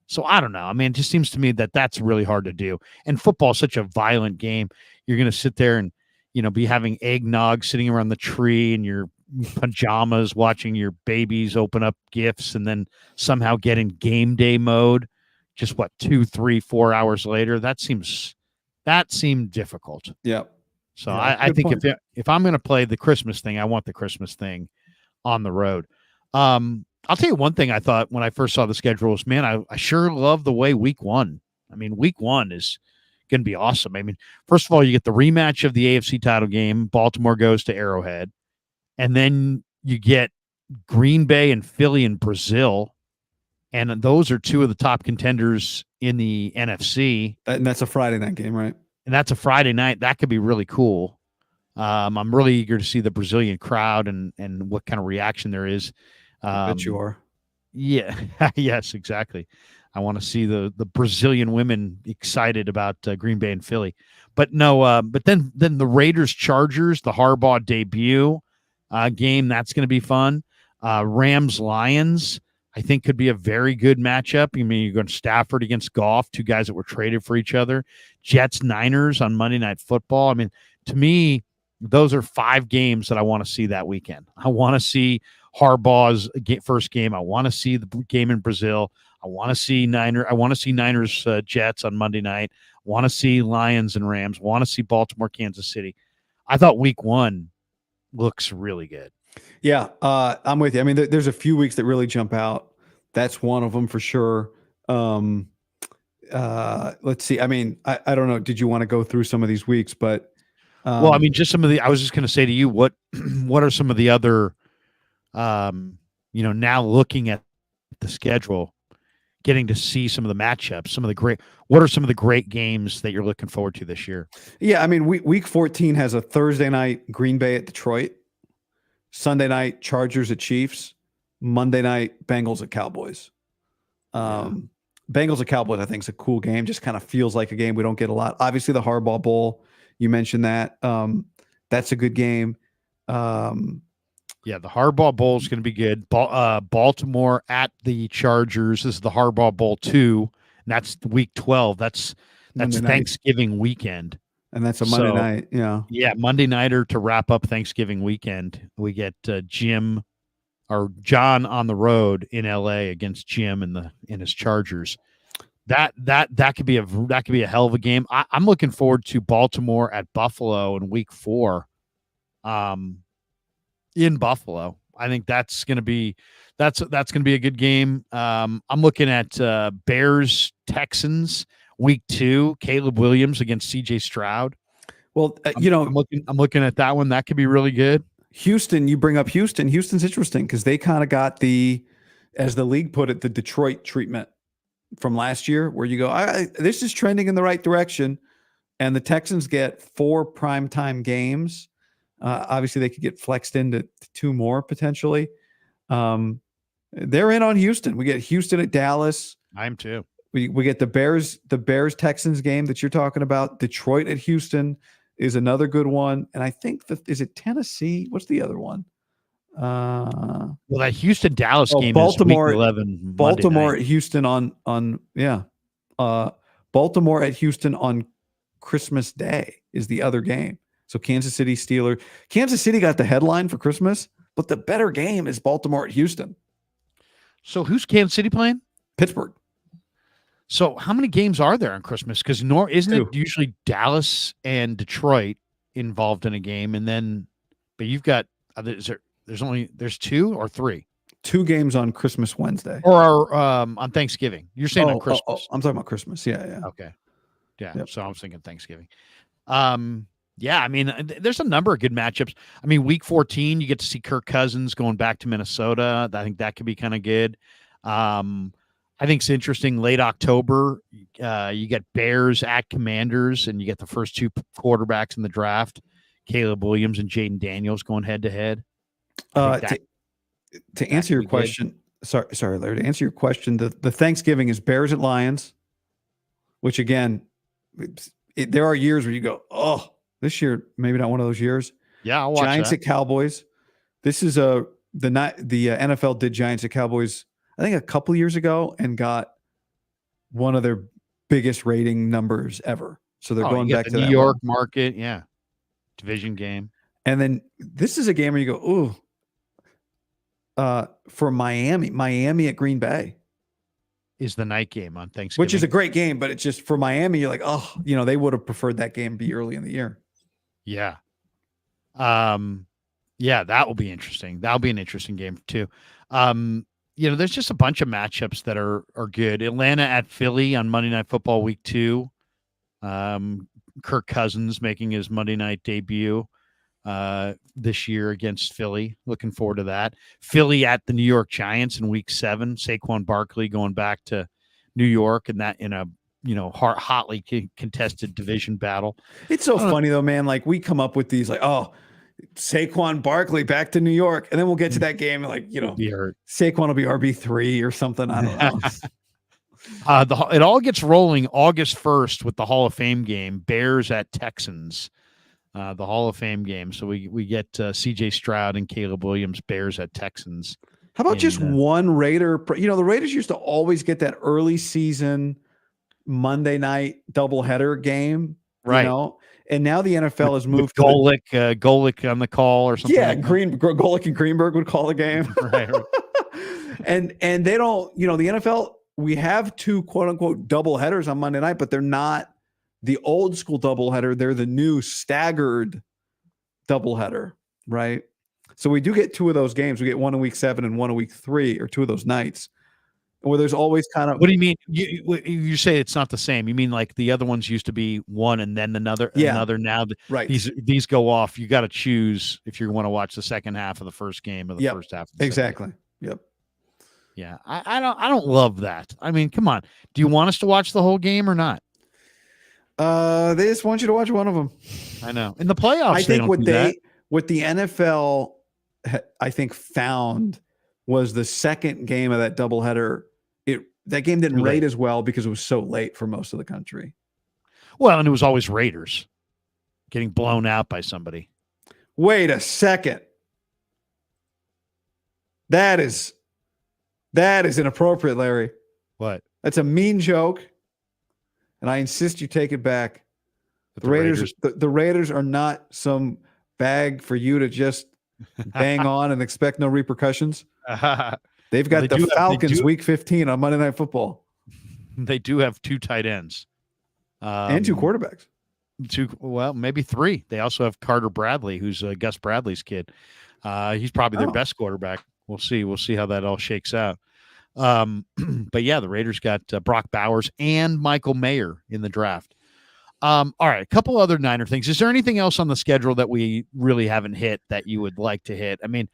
So I don't know. I mean, it just seems to me that that's really hard to do. And football is such a violent game. You're going to sit there and, be having eggnog sitting around the tree in your pajamas, watching your babies open up gifts, and then somehow get in game day mode. Just 2, 3, 4 hours later. That seemed difficult. Yeah. So I think if I'm going to play the Christmas thing, I want the Christmas thing on the road. I'll tell you one thing I thought when I first saw the schedule was, man, I sure love the way week 1. I mean, week 1 is going to be awesome. I mean, first of all, you get the rematch of the AFC title game. Baltimore goes to Arrowhead. And then you get Green Bay and Philly and Brazil. And those are 2 of the top contenders in the NFC. And that's a Friday night game, right? And that's a Friday night. That could be really cool. I'm really eager to see the Brazilian crowd and what kind of reaction there is. I bet you are. Yeah. Yes, exactly. I want to see the Brazilian women excited about Green Bay and Philly. But no, but then the Raiders Chargers, the Harbaugh debut game, that's going to be fun. Rams Lions, I think could be a very good matchup. I mean, you're going Stafford against Goff, 2 guys that were traded for each other. Jets Niners on Monday Night Football. I mean, to me, those are 5 games that I want to see that weekend. I want to see Harbaugh's first game. I want to see the game in Brazil. I want to see Niners Jets on Monday night. Want to see Lions and Rams. Want to see Baltimore, Kansas City. I thought week 1 looks really good. Yeah, I'm with you. I mean, there's a few weeks that really jump out. That's one of them for sure. Let's see. I mean, I don't know. Did you want to go through some of these weeks? But well, I mean, just some of the. I was just going to say to you, what are some of the other, now looking at the schedule, getting to see some of the matchups, what are some of the great games that you're looking forward to this year? Yeah, I mean, week 14 has a Thursday night Green Bay at Detroit, Sunday night Chargers at Chiefs, Monday night Bengals at Cowboys. Bengals at Cowboys, I think, is a cool game. Just kind of feels like a game we don't get a lot. Obviously, the Harbaugh Bowl, you mentioned that. That's a good game. Yeah, the Harbaugh Bowl is going to be good. Baltimore at the Chargers. This is the Harbaugh Bowl 2, and that's week 12. That's Thanksgiving weekend. And that's a Monday night. Yeah. Yeah, Monday nighter to wrap up Thanksgiving weekend. We get John on the road in LA against Jim in his Chargers. That could be a hell of a game. I'm looking forward to Baltimore at Buffalo in week 4. In Buffalo. I think that's going to be a good game. I'm looking at Bears Texans week 2, Caleb Williams against CJ Stroud. Well, I'm looking at that one. That could be really good. Houston, you bring up Houston. Houston's interesting because they kind of got as the league put it, the Detroit treatment from last year, where you go, this is trending in the right direction. And the Texans get 4 primetime games. Obviously, they could get flexed into 2 more potentially. They're in on Houston. We get Houston at Dallas. I'm too. We get the Bears Texans game that you're talking about. Detroit at Houston is another good one. And I think is it Tennessee? What's the other one? Well, that Houston Dallas game Baltimore, is week 11. Baltimore at Houston Baltimore at Houston on Christmas Day is the other game. So Kansas City Steelers. Kansas City got the headline for Christmas, but the better game is Baltimore at Houston. So who's Kansas City playing? Pittsburgh. So how many games are there on Christmas? Because isn't it usually Dallas and Detroit involved in a game, and then but you've got there's 2 or 3? 2 games on Christmas Wednesday or on Thanksgiving. You're saying on Christmas? I'm talking about Christmas. Yeah. Okay. Yeah. Yep. So I was thinking Thanksgiving. Yeah, I mean, there's a number of good matchups. I mean, week 14, you get to see Kirk Cousins going back to Minnesota. I think that could be kind of good. I think it's interesting. Late October, you get Bears at Commanders, and you get the first 2 quarterbacks in the draft, Caleb Williams and Jaden Daniels going head to head. To answer your question, sorry, Larry. To answer your question, the Thanksgiving is Bears at Lions, which again, there are years where you go, oh. This year, maybe not one of those years. Yeah, I'll watch Giants at Cowboys. This is the NFL did Giants at Cowboys, I think a couple years ago, and got one of their biggest rating numbers ever. So they're going back to the New York market. Yeah. Division game. And then this is a game where you go, ooh, for Miami at Green Bay. Is the night game on Thanksgiving. Which is a great game, but it's just for Miami, you're like, oh, they would have preferred that game be early in the year. Yeah. Yeah, that will be interesting. That'll be an interesting game too. There's just a bunch of matchups that are good. Atlanta at Philly on Monday Night Football week 2. Kirk Cousins making his Monday night debut this year against Philly. Looking forward to that. Philly at the New York Giants in week 7. Saquon Barkley going back to New York, and that in a hotly contested division battle. It's so funny though, man. Like we come up with these like, oh, Saquon Barkley back to New York, and then we'll get to that game and Saquon will be RB3 or something. I don't know. It all gets rolling August 1st with the Hall of Fame game, Bears at Texans. The Hall of Fame game. So we get CJ Stroud and Caleb Williams, Bears at Texans. How about just one Raider? The Raiders used to always get that early season Monday night doubleheader game, right? And now the NFL has moved to Golick on the call or something. Yeah, Golick and Greenberg would call the game. right. And they don't, the NFL we have two quote unquote double headers on Monday night, but they're not the old school doubleheader. They're the new staggered doubleheader, right? So we do get two of those games. We get one in week 7 and one in week 3, or two of those nights, where there's always kind of. What do you mean? You say it's not the same. You mean like the other ones used to be one and then another. Now right. These go off. You got to choose if you want to watch the second half of the first game or the first half of the exactly. second game. Yep. Yeah, I don't love that. I mean, come on. Do you want us to watch the whole game or not? They just want you to watch one of them. I know. In the playoffs, I think what the NFL, I think, found was the second game of that doubleheader. That game didn't rate as well because it was so late for most of the country. Well, and it was always Raiders getting blown out by somebody. Wait a second. That is inappropriate, Larry. What? That's a mean joke, and I insist you take it back. The Raiders are not some bag for you to just bang on and expect no repercussions. They've got the Falcons week 15 on Monday Night Football. They do have 2 tight ends. And 2 quarterbacks. Maybe 3. They also have Carter Bradley, who's Gus Bradley's kid. He's probably their best quarterback. We'll see. We'll see how that all shakes out. But yeah, the Raiders got Brock Bowers and Michael Mayer in the draft. All right, a couple other Niner things. Is there anything else on the schedule that we really haven't hit that you would like to hit? I mean,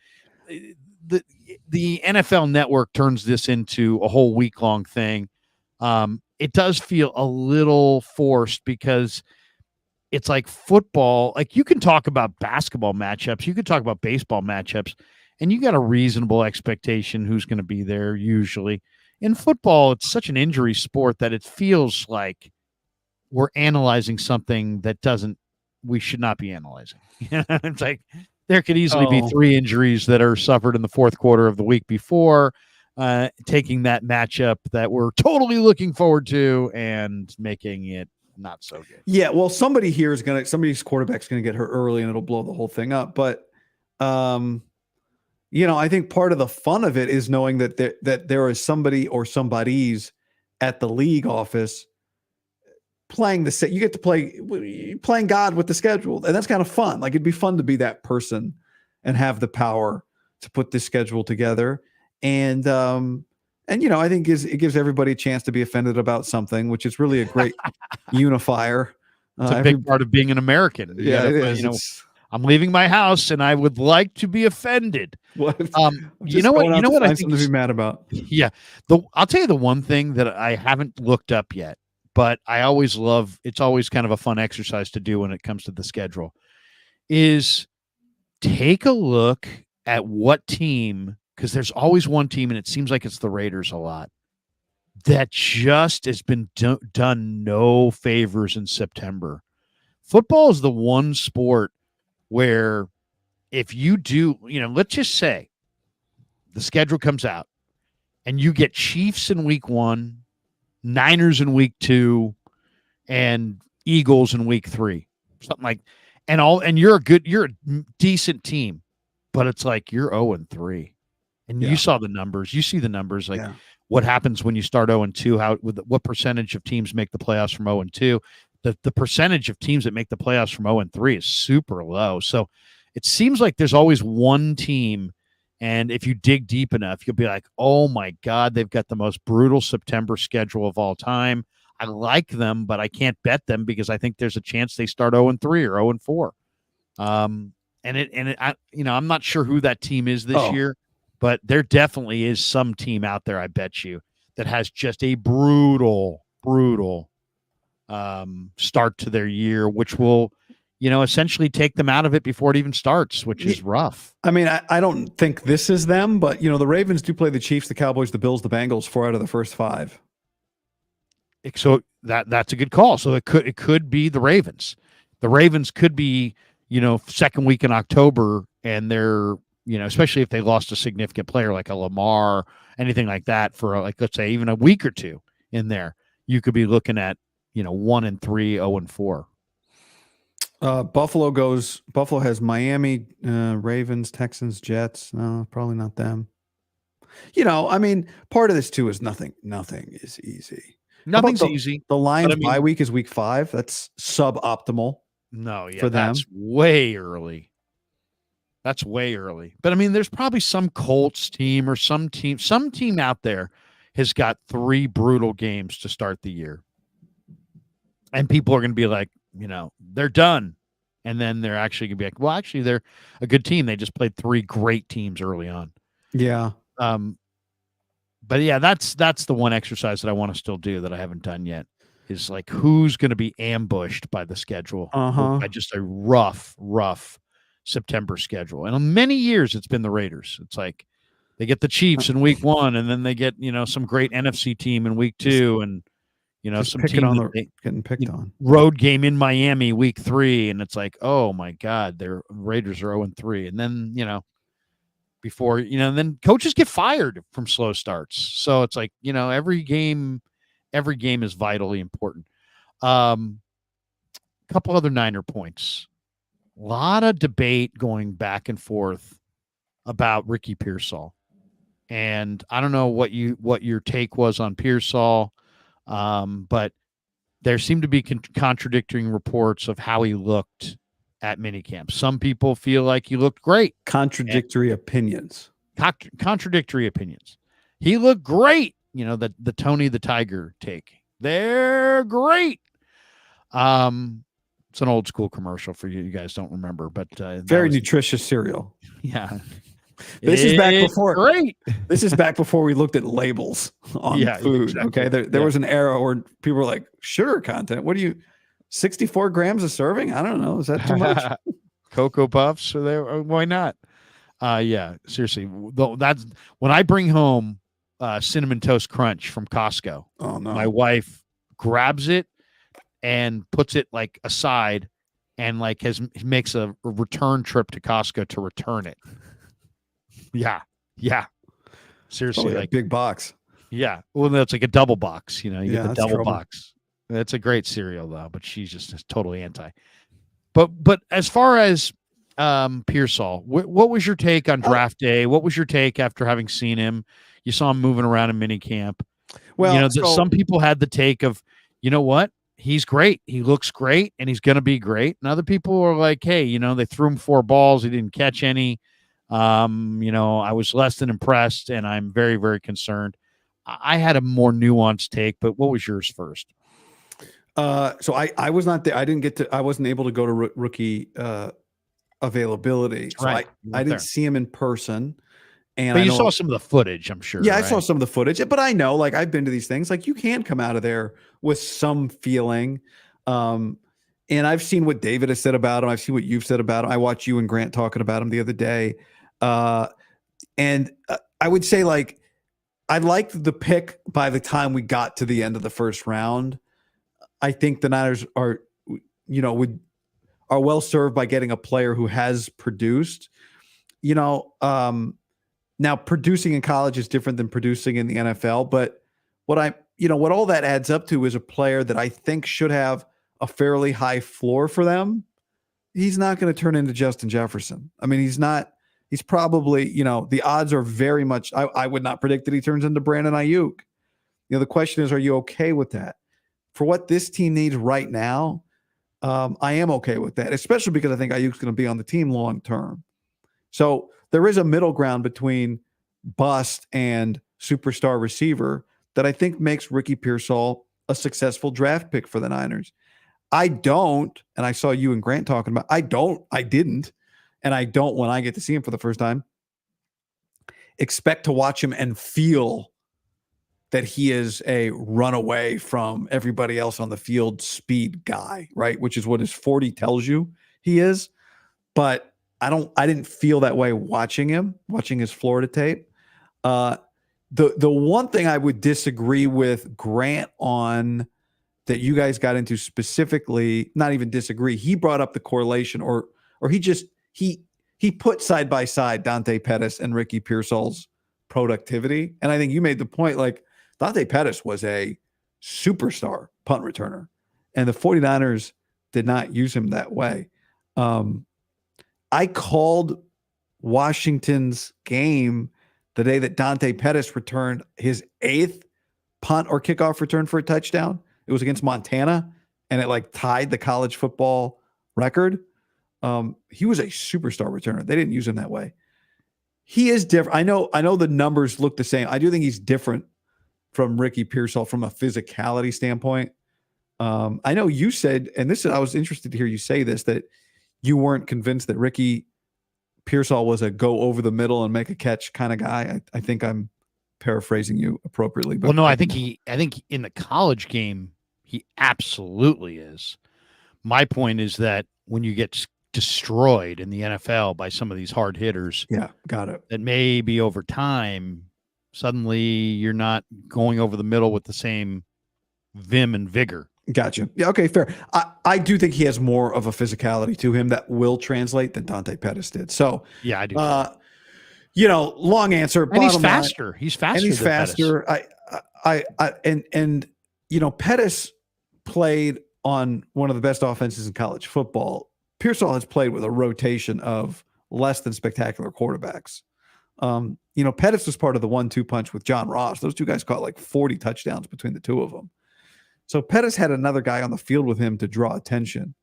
the NFL Network turns this into a whole week-long thing. It does feel a little forced because it's like football. Like, you can talk about basketball matchups, you can talk about baseball matchups, and you got a reasonable expectation who's going to be there usually. In football, it's such an injury sport that it feels like we're analyzing something that we should not be analyzing. It's like there could easily be 3 injuries that are suffered in the fourth quarter of the week before, taking that matchup that we're totally looking forward to and making it not so good. Yeah, well, somebody's quarterback's going to get hurt early and it'll blow the whole thing up. But, I think part of the fun of it is knowing that there is somebody or somebodies at the league office playing you get to playing God with the schedule. And that's kind of fun. Like, it'd be fun to be that person and have the power to put this schedule together. And I think it gives everybody a chance to be offended about something, which is really a great unifier. It's a big part of being an American. I'm leaving my house and I would like to be offended. What? You know what I think to be mad about. Yeah. I'll tell you the one thing that I haven't looked up yet, but I always love, it's always kind of a fun exercise to do when it comes to the schedule, is take a look at what team, because there's always one team, and it seems like it's the Raiders a lot, that just has been done no favors in September. Football is the one sport where if you do, let's just say the schedule comes out and you get Chiefs in week 1, Niners in week 2, and Eagles in week 3, something like, and you're a decent team, but it's like you're 0-3, and you saw the numbers. You see the numbers, like what happens when you start 0-2. What percentage of teams make the playoffs from 0-2? The percentage of teams that make the playoffs from 0-3 is super low. So it seems like there's always one team. And if you dig deep enough, you'll be like, oh my God, they've got the most brutal September schedule of all time. I like them, but I can't bet them because I think there's a chance they start 0-3 or 0-4. I'm not sure who that team is this year, but there definitely is some team out there, I bet you, that has just a brutal start to their year, which will, essentially take them out of it before it even starts, which is rough. I mean, I don't think this is them, but the Ravens do play the Chiefs, the Cowboys, the Bills, the Bengals 4 out of the first 5. So that's a good call. So it could be the Ravens. The Ravens could be, second week in October, and they're, especially if they lost a significant player like a Lamar, anything like that, for let's say even a week or 2 in there, you could be looking at 1-3, 0-4. Buffalo has Miami, Ravens, Texans, Jets. No, probably not them. I mean, part of this too is nothing is easy. How about Nothing's easy. the Lions But I mean, bye week is week 5. That's suboptimal no, yeah, for that's them. way early. That's way early. But I mean, there's probably some Colts team or some team out there has got 3 brutal games to start the year. And people are going to be like, they're done. And then they're actually going to be like, well, actually, they're a good team. They just played 3 great teams early on. Yeah. But yeah, that's the one exercise that I want to still do that I haven't done yet is like who's going to be ambushed by the schedule by just a rough September schedule. And in many years, it's been the Raiders. It's like they get the Chiefs in week 1, and then they get some great NFC team in week 2, and some team getting picked on. Road game in Miami week 3, and it's like, oh my God, their Raiders are 0-3, and then before and then coaches get fired from slow starts. So it's like every game is vitally important. Couple other Niner points. A lot of debate going back and forth about Ricky Pearsall, and I don't know what your take was on Pearsall, but there seemed to be contradicting reports of how he looked at minicamp. Some people feel like he looked great. Contradictory opinions. He looked great. The Tony the Tiger take. They're great. It's an old school commercial for you. You guys don't remember, but very nutritious cereal. Yeah. This is back before. Great. This is back before we looked at labels on food. Exactly. Okay. There was an era where people were like, sugar content. What do you 64 grams a serving? I don't know. Is that too much? Cocoa Puffs are there? Why not? Yeah, seriously. That's when I bring home Cinnamon Toast Crunch from Costco. Oh no. My wife grabs it and puts it like aside and like makes a return trip to Costco to return it. Yeah. Seriously, like a big box. Yeah. Well, that's like a double box. You get the double trouble. box. It's a great cereal though, but she's just totally anti. But as far as Pearsall, what was your take on draft day? What was your take after having seen him? You saw him moving around in minicamp. Well, some people had the take of, what? He's great. He looks great, and he's going to be great. And other people are like, hey, they threw him 4 balls. He didn't catch any. I was less than impressed, and I'm very, very concerned. I had a more nuanced take, but what was yours first? So I was not there. I wasn't able to go to rookie availability. So right. I didn't see him in person. But you saw some of the footage, I'm sure. Yeah, right? I saw some of the footage, but I know, like, I've been to these things. Like, you can come out of there with some feeling. And I've seen what David has said about him. I've seen what you've said about him. I watched you and Grant talking about him the other day. And I would say, like, I liked the pick by the time we got to the end of the first round. I think the Niners are well served by getting a player who has produced. Now producing in college is different than producing in the NFL, but what all that adds up to is a player that I think should have a fairly high floor for them. He's not going to turn into Justin Jefferson. I mean, he's not. He's probably, the odds are very much. I would not predict that he turns into Brandon Ayuk. The question is, are you okay with that? For what this team needs right now, I am okay with that, especially because I think Ayuk's going to be on the team long term. So there is a middle ground between bust and superstar receiver that I think makes Ricky Pearsall a successful draft pick for the Niners. I don't, and I saw you and Grant talking about, I didn't, and I don't when I get to see him for the first time, expect to watch him and feel that he is a runaway from everybody else on the field speed guy, right? Which is what his 40 tells you he is. But I didn't feel that way watching his Florida tape. The one thing I would disagree with Grant on that you guys got into specifically, not even disagree, he brought up the correlation or he put side by side Dante Pettis and Ricky Pearsall's productivity. And I think you made the point, like, Dante Pettis was a superstar punt returner, and the 49ers did not use him that way. I called Washington's game the day that Dante Pettis returned his 8th punt or kickoff return for a touchdown. It was against Montana, and it like tied the college football record. He was a superstar returner. They didn't use him that way. He is different. I know the numbers look the same. I do think he's different from Ricky Pearsall from a physicality standpoint. I know you said, and I was interested to hear you say this, that you weren't convinced that Ricky Pearsall was a go over the middle and make a catch kind of guy. I think I'm paraphrasing you appropriately. But well, no, I think in the college game, he absolutely is. My point is that when you get destroyed in the NFL by some of these hard hitters, yeah, got it. That maybe over time, suddenly you're not going over the middle with the same vim and vigor. Gotcha. Yeah. Okay. Fair. I do think he has more of a physicality to him that will translate than Dante Pettis did. So yeah, I do. Long answer. And he's faster. He's faster. And he's faster. Pettis played on one of the best offenses in college football. Pearsall has played with a rotation of less than spectacular quarterbacks. Pettis was part of the 1-2 punch with John Ross. Those two guys caught like 40 touchdowns between the two of them. So Pettis had another guy on the field with him to draw attention.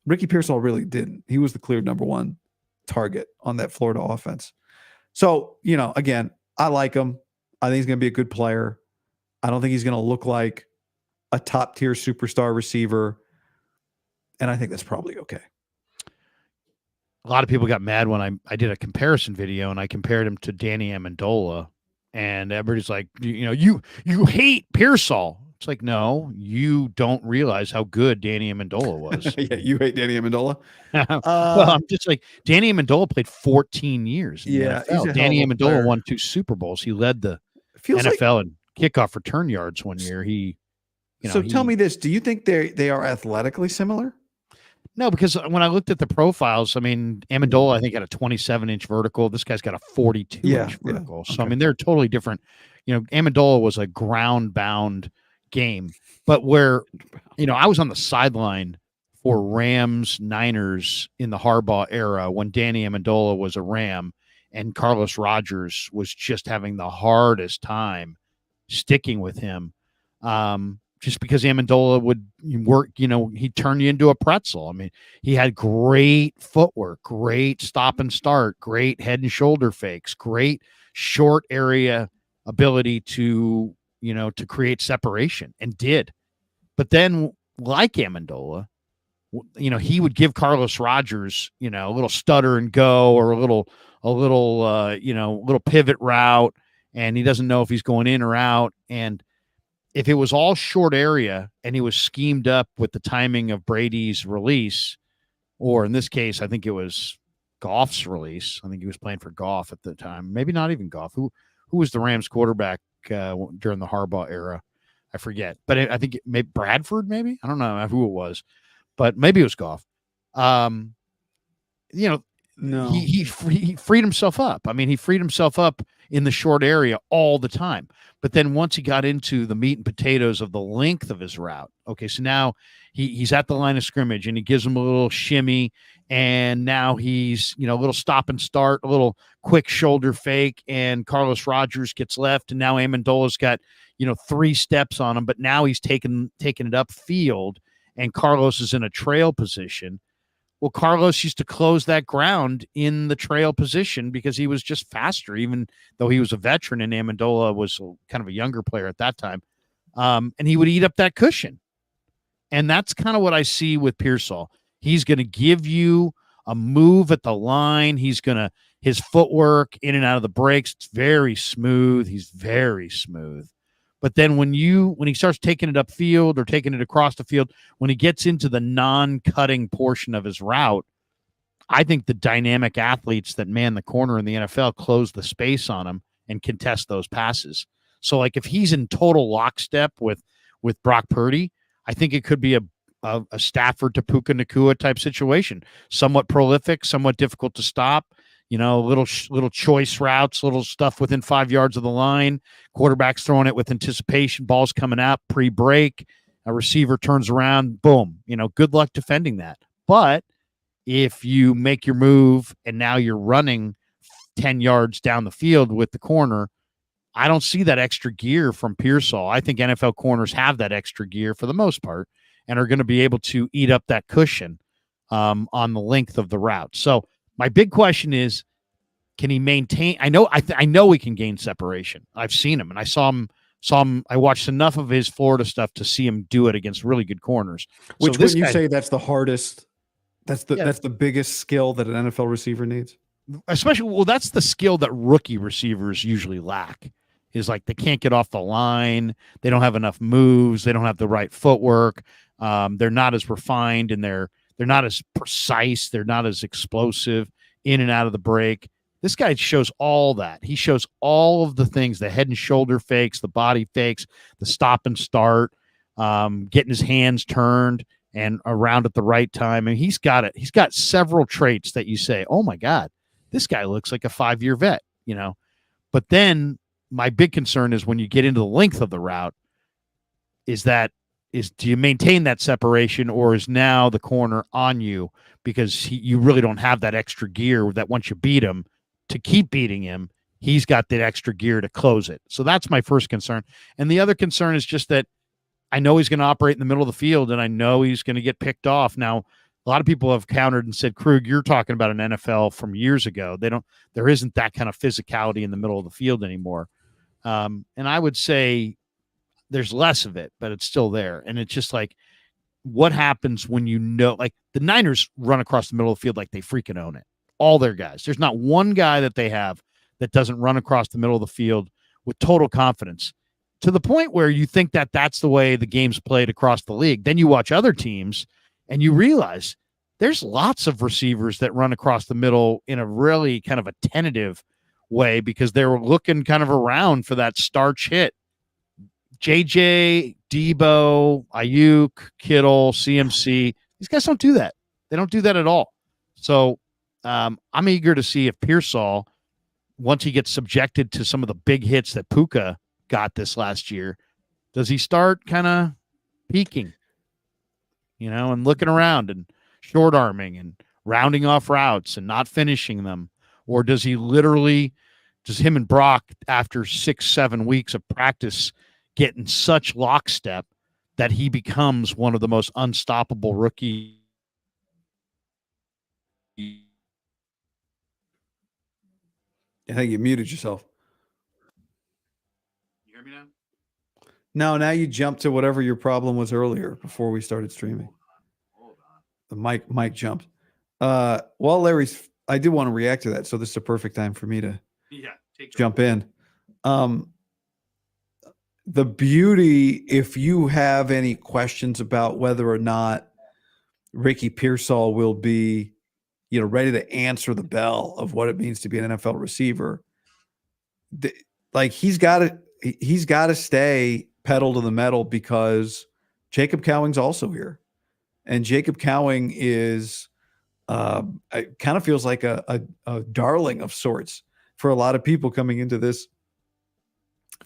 Ricky Pearsall really didn't. He was the clear number one target on that Florida offense. So, again, I like him. I think he's going to be a good player. I don't think he's going to look like a top-tier superstar receiver. And I think that's probably okay. A lot of people got mad when I did a comparison video and I compared him to Danny Amendola. And everybody's like, you hate Pearsall. It's like, no, you don't realize how good Danny Amendola was. Yeah, you hate Danny Amendola? Well, I'm just like, Danny Amendola played 14 years. Danny Amendola won 2 Super Bowls. He led the NFL in kickoff return yards one year. Tell me this. Do you think they are athletically similar? No, because when I looked at the profiles, Amendola, I think, had a 27-inch vertical. This guy's got a 42-inch vertical. Okay. So, they're totally different. Amendola was a ground-bound game. But where, I was on the sideline for Rams-Niners in the Harbaugh era when Danny Amendola was a Ram and Carlos Rogers was just having the hardest time sticking with him. Just because Amendola would work, he'd turn you into a pretzel. He had great footwork, great stop and start, great head and shoulder fakes, great short area ability to create separation, and did. But then, like Amendola, he would give Carlos Rogers, a little stutter and go, or a little pivot route, and he doesn't know if he's going in or out. And if it was all short area and he was schemed up with the timing of Brady's release, or in this case, I think it was Goff's release. I think he was playing for Goff at the time. Maybe not even Goff. Who was the Rams quarterback during the Harbaugh era? I forget. But I think maybe Bradford, maybe? I don't know who it was. But maybe it was Goff. No. He freed himself up. He freed himself up in the short area all the time. But then once he got into the meat and potatoes of the length of his route, okay, so now he's at the line of scrimmage and he gives him a little shimmy, and now he's, a little stop and start, a little quick shoulder fake, and Carlos Rogers gets left, and now Amendola's got, 3 steps on him, but now he's taking it upfield, and Carlos is in a trail position. Well, Carlos used to close that ground in the trail position because he was just faster, even though he was a veteran and Amendola was kind of a younger player at that time. And he would eat up that cushion. And that's kind of what I see with Pearsall. He's going to give you a move at the line. His footwork in and out of the breaks, it's very smooth. He's very smooth. But then when he starts taking it upfield or taking it across the field, when he gets into the non-cutting portion of his route, I think the dynamic athletes that man the corner in the NFL close the space on him and contest those passes. So, like, if he's in total lockstep with Brock Purdy, I think it could be a Stafford to Puka Nacua type situation. Somewhat prolific, somewhat difficult to stop. Little choice routes, little stuff within 5 yards of the line. Quarterback's throwing it with anticipation. Ball's coming out pre-break. A receiver turns around. Boom. Good luck defending that. But if you make your move and now you're running 10 yards down the field with the corner. I don't see that extra gear from Pearsall. I think NFL corners have that extra gear for the most part and are going to be able to eat up that cushion on the length of the route. So my big question is, can he maintain? I know he can gain separation. I've seen him, and I saw him. I watched enough of his Florida stuff to see him do it against really good corners. Which wouldn't you say that's the hardest? That's the biggest skill that an NFL receiver needs. Especially, that's the skill that rookie receivers usually lack. Is like they can't get off the line. They don't have enough moves. They don't have the right footwork. They're not as refined, and they're not as precise. They're not as explosive in and out of the break. This guy shows all that. He shows all of the things, the head and shoulder fakes, the body fakes, the stop and start, getting his hands turned and around at the right time. And he's got it. He's got several traits that you say, oh my God, this guy looks like a 5-year vet, But then my big concern is when you get into the length of the route, do you maintain that separation, or is now the corner on you because you really don't have that extra gear that once you beat him, to keep beating him, he's got that extra gear to close it. So that's my first concern. And the other concern is just that I know he's going to operate in the middle of the field, and I know he's going to get picked off. Now, a lot of people have countered and said, Krug, you're talking about an NFL from years ago. There isn't that kind of physicality in the middle of the field anymore. And I would say there's less of it, but it's still there. And it's just like, what happens when like the Niners run across the middle of the field like they freaking own it. All their guys. There's not one guy that they have that doesn't run across the middle of the field with total confidence, to the point where you think that that's the way the game's played across the league. Then you watch other teams and you realize there's lots of receivers that run across the middle in a really kind of a tentative way because they were looking kind of around for that starch hit. JJ, Debo, Ayuk, Kittle, CMC, these guys don't do that. They don't do that at all. So I'm eager to see if Pearsall, once he gets subjected to some of the big hits that Puka got this last year, does he start kind of peeking, and looking around and short arming and rounding off routes and not finishing them? Or does he literally, does him and Brock, after 6-7 weeks of practice, get in such lockstep that he becomes one of the most unstoppable rookie? I think you muted yourself. You hear me now? No, now you jumped to whatever your problem was earlier before we started streaming. Hold on. The mic jumped. Well, Larry's, I did want to react to that, so this is a perfect time for me to jump in. The beauty, if you have any questions about whether or not Ricky Pearsall will be, ready to answer the bell of what it means to be an NFL receiver, he's got to stay pedal to the metal, because Jacob Cowing's also here, and Jacob Cowing is it kind of feels like a darling of sorts for a lot of people coming into this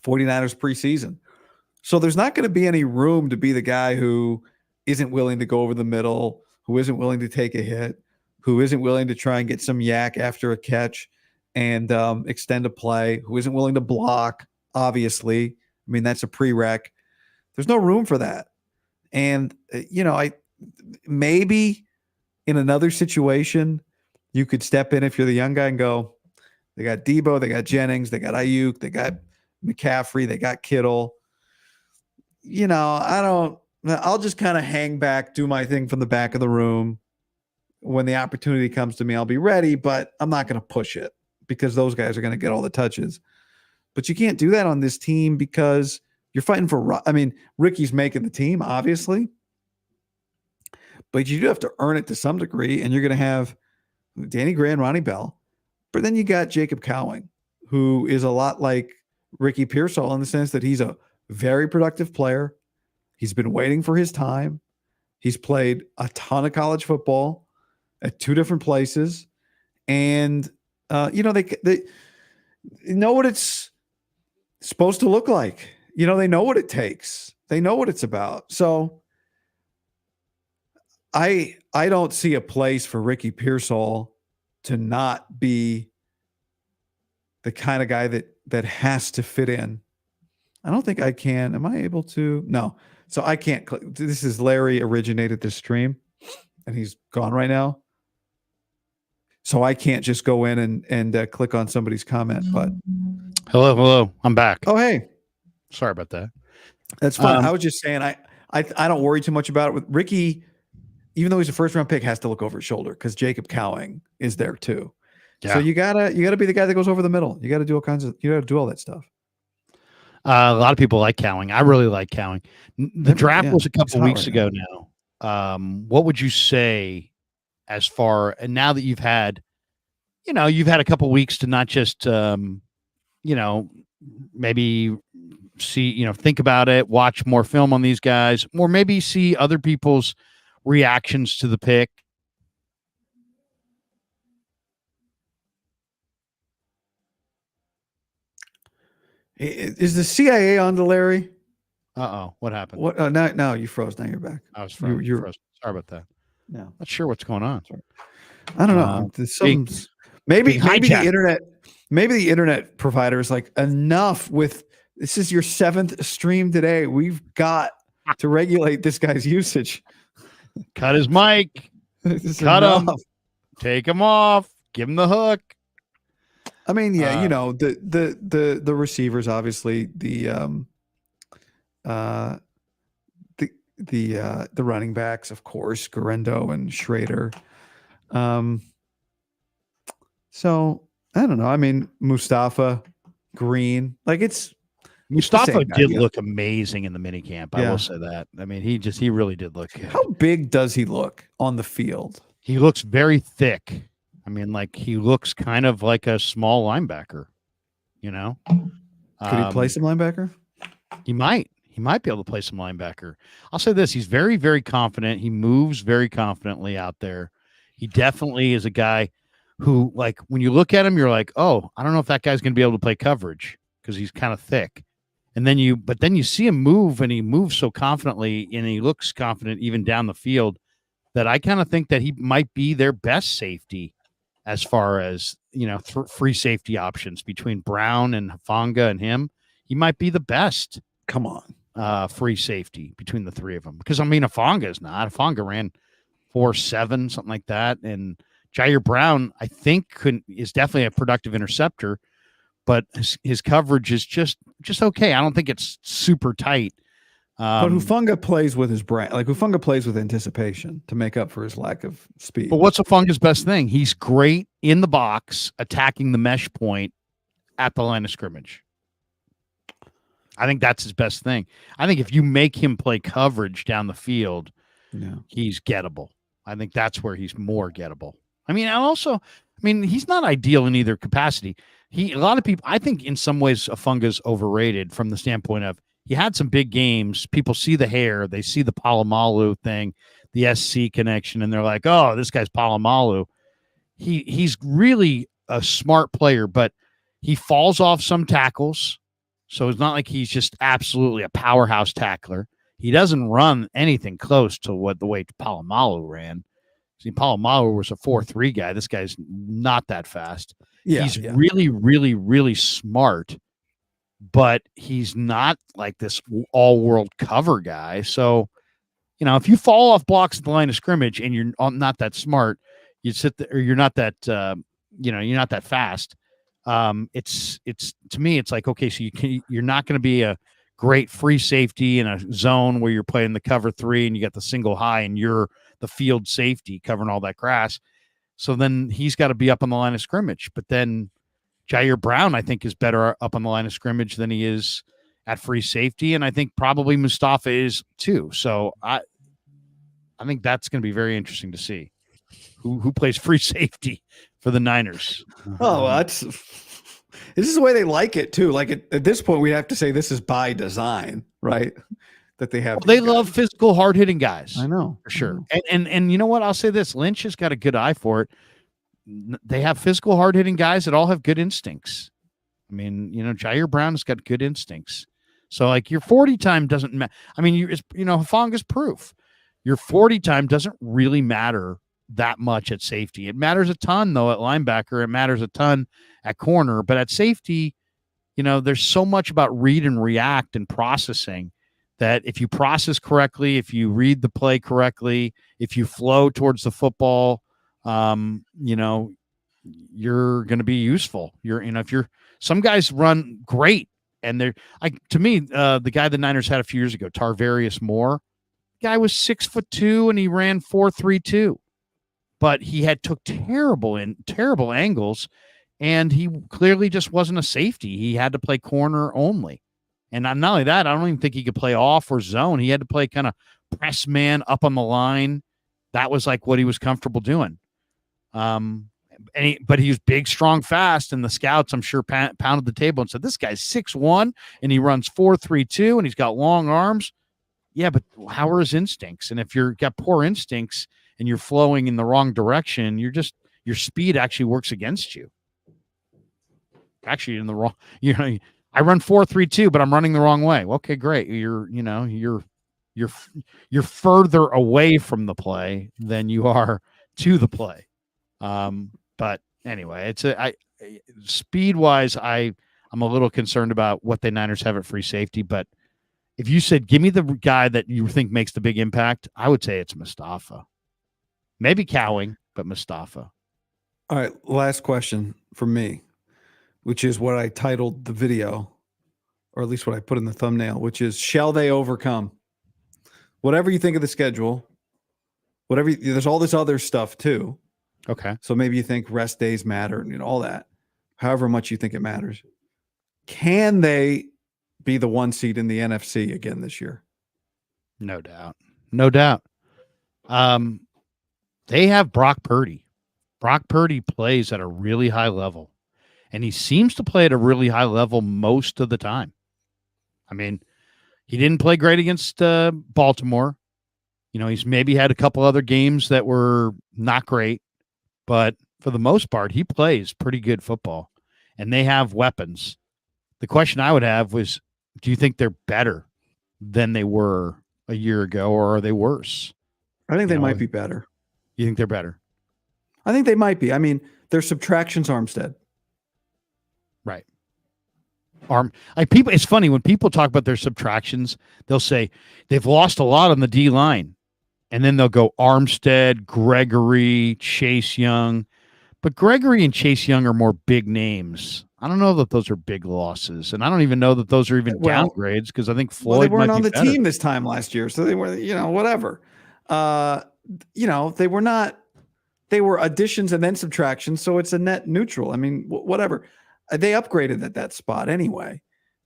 49ers preseason. So there's not going to be any room to be the guy who isn't willing to go over the middle, who isn't willing to take a hit, who isn't willing to try and get some yak after a catch and extend a play, who isn't willing to block, obviously. I mean, that's a prereq. There's no room for that. And, I maybe in another situation, you could step in if you're the young guy and go, they got Debo, they got Jennings, they got Ayuk, they got McCaffrey, they got Kittle. I'll just kind of hang back, do my thing from the back of the room. When the opportunity comes to me, I'll be ready, but I'm not going to push it because those guys are going to get all the touches. But you can't do that on this team because you're fighting for, Ricky's making the team, obviously, but you do have to earn it to some degree. And you're going to have Danny Gray and Ronnie Bell, but then you got Jacob Cowing, who is a lot like Ricky Pearsall in the sense that he's a very productive player. He's been waiting for his time. He's played a ton of college football at 2 different places. And, they know what it's supposed to look like. They know what it takes. They know what it's about. So I don't see a place for Ricky Pearsall to not be the kind of guy that has to fit in. I don't think I can. Am I able to? No. So I can't click. This is Larry originated this stream, and he's gone right now. So I can't just go in and click on somebody's comment. But hello, I'm back. Oh, hey, sorry about that. That's fine. I was just saying I don't worry too much about it with Ricky. Even though he's a first round pick, has to look over his shoulder because Jacob Cowing is there too. Yeah. So you gotta be the guy that goes over the middle. You got to do all that stuff. A lot of people like Cowing. I really like Cowing. The draft was a couple weeks ago now. What would you say as far, and now that you've had a couple weeks to not just, maybe see, think about it, watch more film on these guys, or maybe see other people's reactions to the pick. Is the CIA on to Larry? What happened? What? Now you froze. Now you're back. I was frozen. You're frozen. Sorry about that. No, not sure what's going on. I don't know. Maybe the internet provider is like, enough with this. Is your 7th stream today. We've got to regulate this guy's usage. Cut his mic. Cut him. Take him off. Give him the hook. I mean, yeah, the receivers, obviously, the running backs, of course, Garendo and Schrader. So I don't know. I mean, Mustafa, Green, Mustafa did look amazing in the minicamp. I will say that. I mean, he really did look good. How big does he look on the field? He looks very thick. I mean, he looks kind of like a small linebacker, Could he play some linebacker? He might be able to play some linebacker. I'll say this. He's very, very confident. He moves very confidently out there. He definitely is a guy who, when you look at him, you're like, oh, I don't know if that guy's going to be able to play coverage because he's kind of thick. And then you see him move, and he moves so confidently, and he looks confident even down the field, that I kind of think that he might be their best safety as far as, free safety options between Brown and Hufanga and him. He might be the best. Come on. Free safety between the three of them. Because, Hufanga is not. Hufanga ran 4.7, something like that. And Jair Brown, I think, is definitely a productive interceptor, but his coverage is just okay. I don't think it's super tight. But Hufanga plays with his brain. Hufanga plays with anticipation to make up for his lack of speed. But what's Hufanga's best thing? He's great in the box, attacking the mesh point at the line of scrimmage. I think that's his best thing. I think if you make him play coverage down the field, he's gettable. I think that's where he's more gettable. He's not ideal in either capacity. A lot of people, I think in some ways, Hufanga's overrated from the standpoint of he had some big games. People see the hair, they see the Palomalu thing, the SC connection, and they're like, oh, this guy's Palomalu. He's really a smart player, but he falls off some tackles. So it's not like he's just absolutely a powerhouse tackler. He doesn't run anything close to the way Palomalu ran. See, Palomalu was a 4.3 guy. This guy's not that fast. He's really, really, really smart, but he's not like this all-world cover guy. So, if you fall off blocks at the line of scrimmage and you're not that smart, you sit there, or you're not that, you're not that fast. It's to me, it's like, okay, so you're not going to be a great free safety in a zone where you're playing the cover 3 and you got the single high and you're the field safety covering all that grass. So then he's got to be up on the line of scrimmage. But then Jair Brown, I think, is better up on the line of scrimmage than he is at free safety. And I think probably Mustafa is too. So I think that's going to be very interesting to see who plays free safety for the Niners. Oh, this is the way they like it too. At this point, we have to say this is by design, right? That they have. They love physical, hard hitting guys. I know for sure. And you know what? I'll say this: Lynch has got a good eye for it. They have physical, hard hitting guys that all have good instincts. I mean, Jair Brown has got good instincts. So your 40 time doesn't matter. I mean, Hufanga's proof. Your 40 time doesn't really matter that much at safety. It matters a ton, though, at linebacker. It matters a ton at corner. But at safety, there's so much about read and react and processing that if you process correctly, if you read the play correctly, if you flow towards the football, you're going to be useful. Some guys run great, and to me, the guy the Niners had a few years ago, Tarvarius Moore, guy was 6'2" and he ran 4.32, but he took terrible angles, and he clearly just wasn't a safety. He had to play corner only. And not only that, I don't even think he could play off or zone. He had to play kind of press man up on the line. That was like what he was comfortable doing. But he was big, strong, fast, and the scouts, I'm sure, pounded the table and said, this guy's 6'1", and he runs 4.32, and he's got long arms. Yeah, but how are his instincts? And if you've got poor instincts and you're flowing in the wrong direction, your speed actually works against you. Actually, in the wrong, I run 4.32, but I'm running the wrong way. Okay, great. You're further away from the play than you are to the play. But anyway, speed wise, I'm a little concerned about what the Niners have at free safety. But if you said, give me the guy that you think makes the big impact, I would say it's Mustafa. Maybe Cowing, but Mustafa. All right, last question from me, which is what I titled the video, or at least what I put in the thumbnail, which is, shall they overcome? Whatever you think of the schedule, there's all this other stuff too. Okay. So maybe you think rest days matter and all that, however much you think it matters. Can they be the 1 seed in the NFC again this year? No doubt. No doubt. They have Brock Purdy. Brock Purdy plays at a really high level, and he seems to play at a really high level most of the time. I mean, he didn't play great against Baltimore. He's maybe had a couple other games that were not great, but for the most part, he plays pretty good football, and they have weapons. The question I would have was, do you think they're better than they were a year ago, or are they worse? I think they might be better. You think they're better? I think they might be. I mean, their subtractions Armstead. Right. People. It's funny when people talk about their subtractions, they'll say they've lost a lot on the D line, and then they'll go Armstead, Gregory, Chase Young. But Gregory and Chase Young are more big names. I don't know that those are big losses, and I don't even know that those are even downgrades, because I think Floyd they weren't might on be the better. team this time last year, so they were, whatever. They were not. They were additions and then subtractions, so it's a net neutral. I mean, whatever. They upgraded at that spot anyway.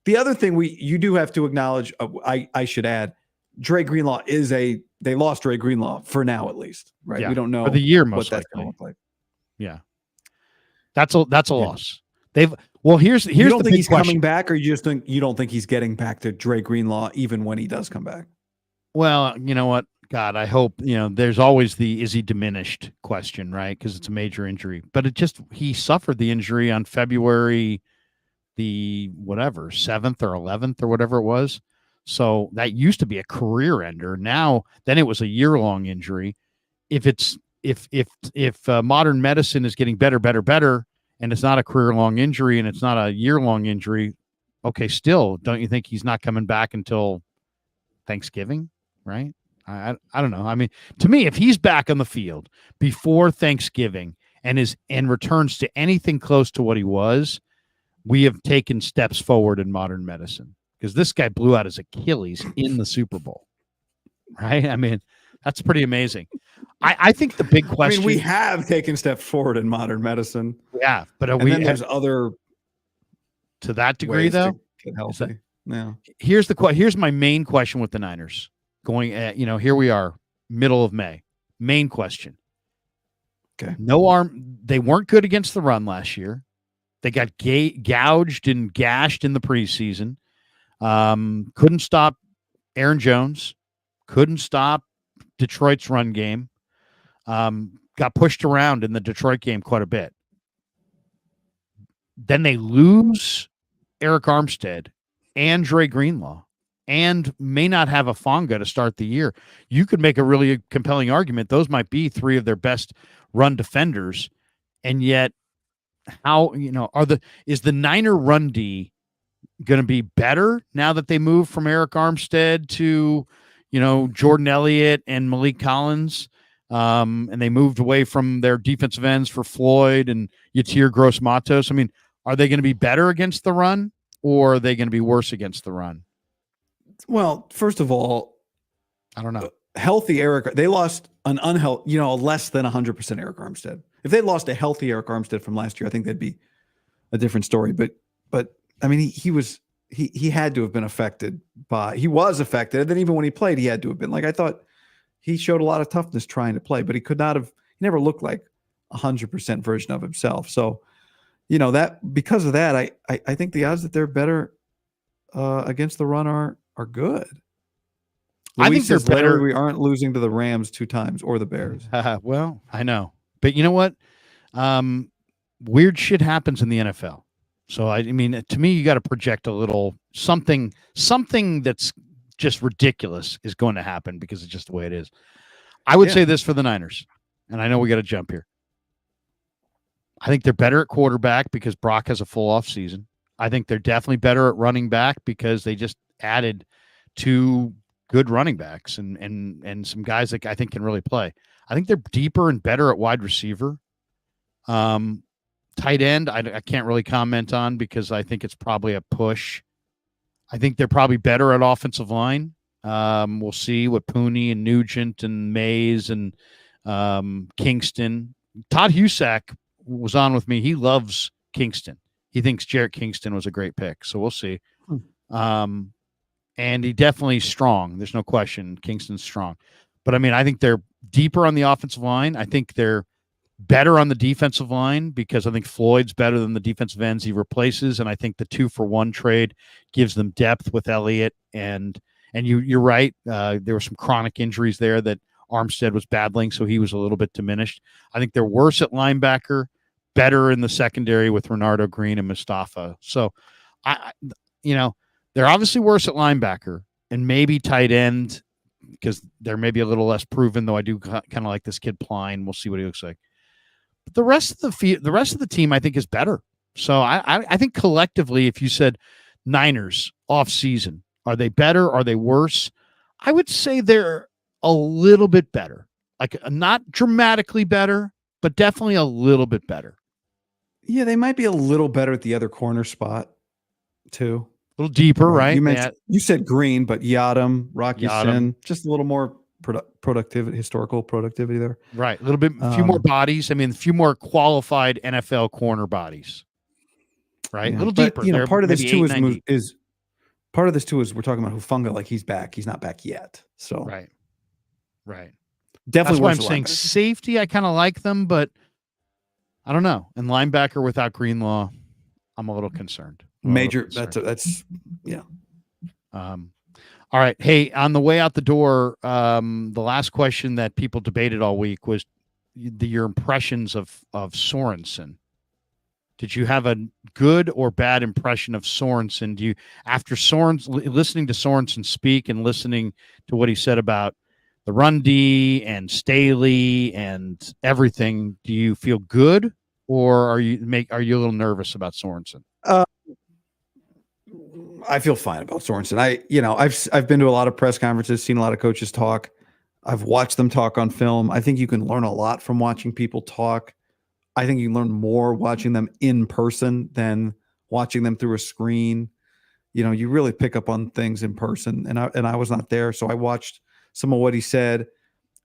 The other thing you do have to acknowledge, I should add, Dre Greenlaw they lost Dre Greenlaw for now at least, right? Yeah, we don't know for the year most what that's likely. going to look like. Yeah, that's a loss. Here's you don't the think big he's question. coming back, or you don't think he's getting back to Dre Greenlaw even when he does come back? Well, you know what? God, I hope, there's always is he diminished question, right? Because it's a major injury. But he suffered the injury on February the 7th or 11th or whatever it was. So that used to be a career ender. Then it was a year-long injury. If modern medicine is getting better, and it's not a career-long injury and it's not a year-long injury, okay, still, don't you think he's not coming back until Thanksgiving, right? I don't know. I mean, to me, if he's back on the field before Thanksgiving and returns to anything close to what he was, we have taken steps forward in modern medicine, because this guy blew out his Achilles in the Super Bowl, right? I mean, that's pretty amazing. I think the big question. I mean, we have taken steps forward in modern medicine. Yeah, but there's other to that degree though. Get healthy. Yeah. Here's my main question with the Niners. Going at, here we are, middle of May. Main question. Okay. They weren't good against the run last year. They got gouged and gashed in the preseason. Couldn't stop Aaron Jones. Couldn't stop Detroit's run game. Got pushed around in the Detroit game quite a bit. Then they lose Eric Armstead and Dre Greenlaw, and may not have a Fonga to start the year. You could make a really compelling argument. Those might be three of their best run defenders. And yet how, is the Niner run D going to be better now that they move from Eric Armstead to, Jordan Elliott and Malik Collins? And they moved away from their defensive ends for Floyd and Yatir Gross-Matos. I mean, are they going to be better against the run, or are they going to be worse against the run? Well, first of all, I don't know. Healthy Eric, they lost an unhealthy, less than 100% Eric Armstead. If they lost a healthy Eric Armstead from last year, I think that'd be a different story. But I mean, he had to have been affected he was affected. And then even when he played, he had to have been. Like, I thought he showed a lot of toughness trying to play, but he never looked like 100% version of himself. So, that because of that, I think the odds that they're better against the run are good. I think they're better. Larry, we aren't losing to the Rams 2 times or the Bears. Well, I know, but you know what? Weird shit happens in the NFL. So I mean, to me, you got to project a little something that's just ridiculous is going to happen because it's just the way it is. I would say this for the Niners, and I know we got to jump here. I think they're better at quarterback because Brock has a full off season. I think they're definitely better at running back because they just added 2 good running backs and some guys that I think can really play. I think they're deeper and better at wide receiver. Tight end, I can't really comment on because I think it's probably a push. I think they're probably better at offensive line. We'll see what Pooney and Nugent and Mays and Kingston. Todd Husak was on with me. He loves Kingston. He thinks Jarrett Kingston was a great pick. So we'll see. And he definitely strong. There's no question. Kingston's strong. But I mean, I think they're deeper on the offensive line. I think they're better on the defensive line because I think Floyd's better than the defensive ends he replaces. And I think the 2-for-1 trade gives them depth with Elliott. And you're right. There were some chronic injuries there that Armstead was battling, so he was a little bit diminished. I think they're worse at linebacker, better in the secondary with Renardo Green and Mustafa. So, they're obviously worse at linebacker and maybe tight end because they're maybe a little less proven, though I do kind of like this kid Pline. We'll see what he looks like. But the rest of the team, I think, is better. So I think collectively, if you said Niners off season, are they better? Are they worse? I would say they're a little bit better, like not dramatically better, but definitely a little bit better. Yeah, they might be a little better at the other corner spot too. A little deeper, right? You said Green, but Yadam, Rocky Sin, just a little more productivity, historical productivity there. Right. A little bit, a few more bodies. I mean, a few more qualified NFL corner bodies. Right. A little deeper. Part of this too is we're talking about Hufanga like he's back. He's not back yet. So right. Definitely. That's why I'm saying safety. I kind of like them, but I don't know. And linebacker without Greenlaw, I'm a little concerned. That's yeah. All right. Hey, on the way out the door, the last question that people debated all week was your impressions of Sorenson. Did you have a good or bad impression of Sorenson? Do you, after listening to Sorenson speak and listening to what he said about the run D and Staley and everything, do you feel good, or are you a little nervous about Sorenson? I feel fine about Sorenson. I've been to a lot of press conferences, seen a lot of coaches talk. I've watched them talk on film. I think you can learn a lot from watching people talk. I think you can learn more watching them in person than watching them through a screen. You really pick up on things in person, and I was not there, so I watched some of what he said.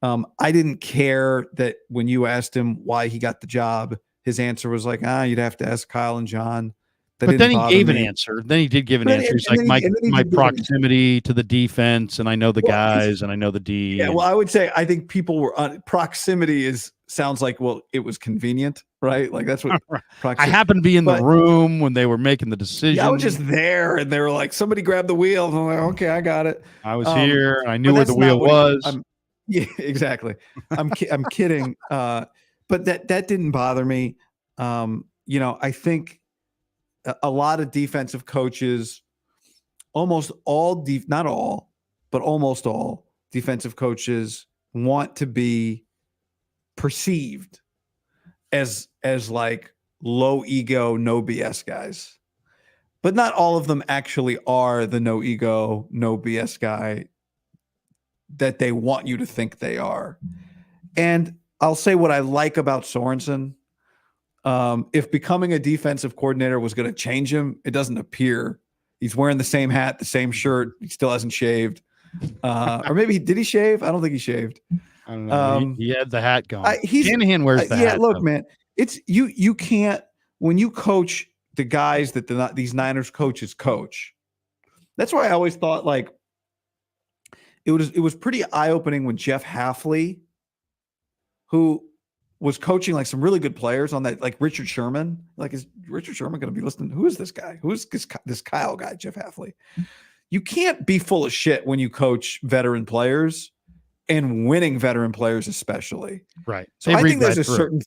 I didn't care that when you asked him why he got the job, his answer was like, you'd have to ask Kyle and John. But then he gave an answer. Then he did give an answer. He's like, my proximity to the defense, and I know the guys, and I know the D. Yeah, well, I would say I think people were on proximity sounds like, well, it was convenient, right? Like that's what I happened to be in the room when they were making the decision. Yeah, I was just there, and they were like, somebody grabbed the wheel, and I'm like, okay, I got it. I was here. I knew where the wheel was. Yeah, exactly. I'm kidding. But that didn't bother me. I think a lot of defensive coaches almost all, not all, but almost all defensive coaches want to be perceived as like low ego, no BS guys. But not all of them actually are the no ego, no BS guy that they want you to think they are. And I'll say what I like about Sorenson. If becoming a defensive coordinator was going to change him, it doesn't appear. He's wearing the same hat, the same shirt. He still hasn't shaved. Or maybe did he shave? I don't think he shaved. I don't know. He had the hat going. Shanahan wears the hat. Yeah, look, man, it's you can't, when you coach the guys that these Niners coaches coach. That's why I always thought like it was pretty eye-opening when Jeff Hafley, who was coaching like some really good players on that, like Richard Sherman. Like, is Richard Sherman going to be listening? Who is this guy? Who is this Kyle guy, Jeff Hafley? You can't be full of shit when you coach veteran players and winning veteran players, especially. Right. So I think there's a certain,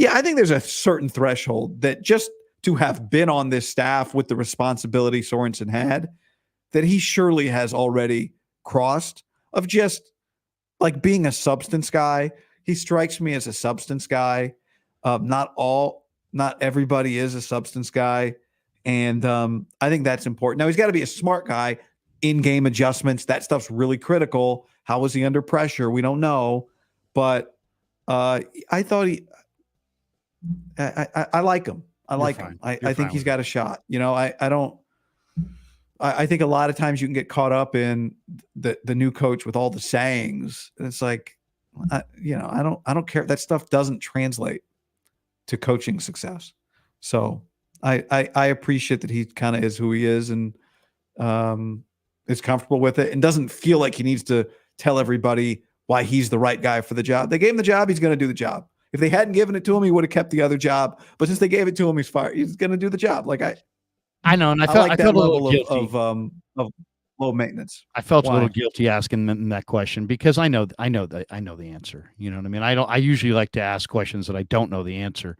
I think there's a certain threshold that just to have been on this staff with the responsibility Sorenson had, that he surely has already crossed, of just like being a substance guy. He strikes me as a substance guy. Not everybody is a substance guy. And I think that's important. Now, he's got to be a smart guy. In-game adjustments, that stuff's really critical. How was he under pressure? We don't know. But I thought I like him. I like him. I think he's got a shot. You know, I think a lot of times you can get caught up in the new coach with all the sayings. And it's like, I don't care. That stuff doesn't translate to coaching success. So I appreciate that he kind of is who he is and is comfortable with it and doesn't feel like he needs to tell everybody why he's the right guy for the job. They gave him the job. He's going to do the job. If they hadn't given it to him, he would have kept the other job. But since they gave it to him, he's fired. He's going to do the job. Like I know, and I felt a little guilty of low maintenance. I felt a little guilty asking them that question because I know the answer. You know what I mean? I usually like to ask questions that I don't know the answer.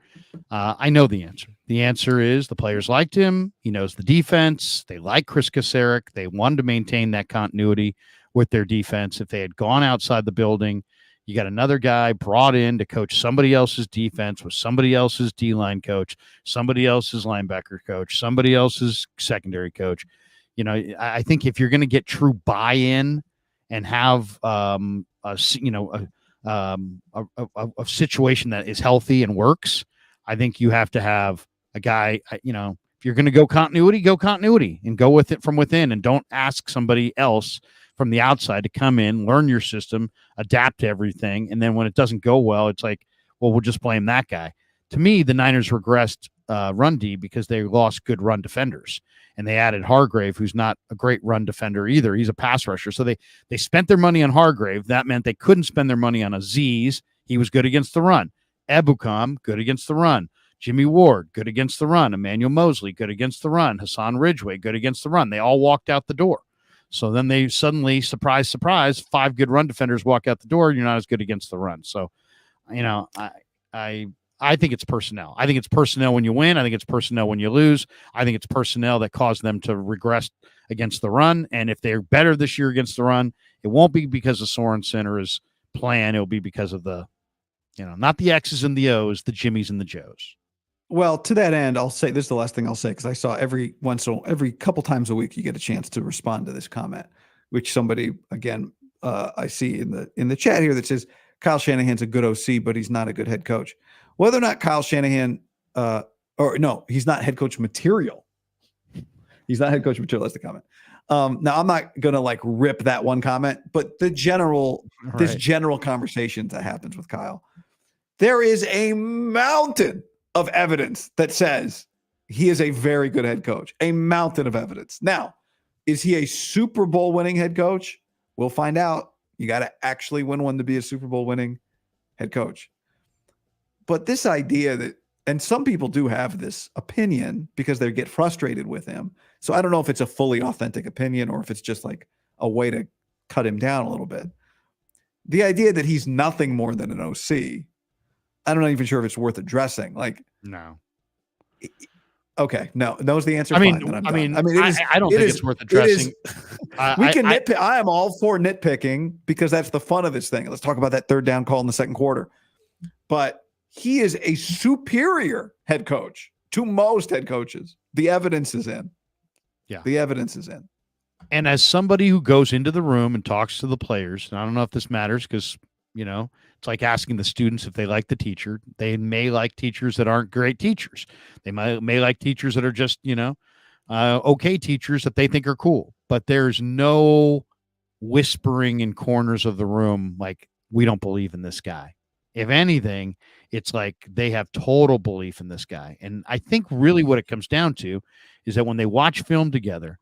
I know the answer. The answer is the players liked him. He knows the defense. They like Chris Kasarik. They wanted to maintain that continuity with their defense. If they had gone outside the building, you got another guy brought in to coach somebody else's defense with somebody else's D-line coach, somebody else's linebacker coach, somebody else's secondary coach. You know, I think if you're going to get true buy-in and have a situation that is healthy and works, I think you have to have a guy, if you're going to go continuity and go with it from within and don't ask somebody else from the outside to come in, learn your system, adapt to everything. And then when it doesn't go well, it's like, well, we'll just blame that guy. To me, the Niners regressed run D because they lost good run defenders. And they added Hargrave, who's not a great run defender either. He's a pass rusher. So they spent their money on Hargrave. That meant they couldn't spend their money on Aziz. He was good against the run. Ebukam, good against the run. Jimmy Ward, good against the run. Emmanuel Mosley, good against the run. Hassan Ridgeway, good against the run. They all walked out the door. So then they suddenly, surprise, surprise, 5 good run defenders walk out the door. You're not as good against the run. So, I think it's personnel. I think it's personnel when you win. I think it's personnel when you lose. I think it's personnel that caused them to regress against the run. And if they're better this year against the run, it won't be because of Sorenson or his plan. It'll be because of the, not the X's and the O's, the Jimmies and the Joes. Well, to that end, I'll say this is the last thing I'll say because I saw every couple times a week you get a chance to respond to this comment, which somebody again I see in the chat here that says Kyle Shanahan's a good OC, but he's not a good head coach. Whether or not Kyle Shanahan, he's not head coach material. He's not head coach material. That's the comment. Now I'm not gonna like rip that one comment, but this general conversation that happens with Kyle, there is a mountain of evidence that says he is a very good head coach. A mountain of evidence. Now, is he a Super Bowl winning head coach? We'll find out. You got to actually win one to be a Super Bowl winning head coach. But this idea that, and some people do have this opinion because they get frustrated with him. So I don't know if it's a fully authentic opinion or if it's just like a way to cut him down a little bit. The idea that he's nothing more than an OC, I'm not even sure if it's worth addressing. Like, no. Okay, no, knows the answer. I mean, fine, I mean, it is, I don't think it's worth addressing. We can nitpick. I am all for nitpicking because that's the fun of this thing. Let's talk about that third down call in the second quarter. But he is a superior head coach to most head coaches. The evidence is in. Yeah, the evidence is in. And as somebody who goes into the room and talks to the players, and I don't know if this matters because, it's like asking the students if they like the teacher. They may like teachers that aren't great teachers. They may like teachers that are just, okay teachers that they think are cool. But there's no whispering in corners of the room like, we don't believe in this guy. If anything, it's like they have total belief in this guy. And I think really what it comes down to is that when they watch film together,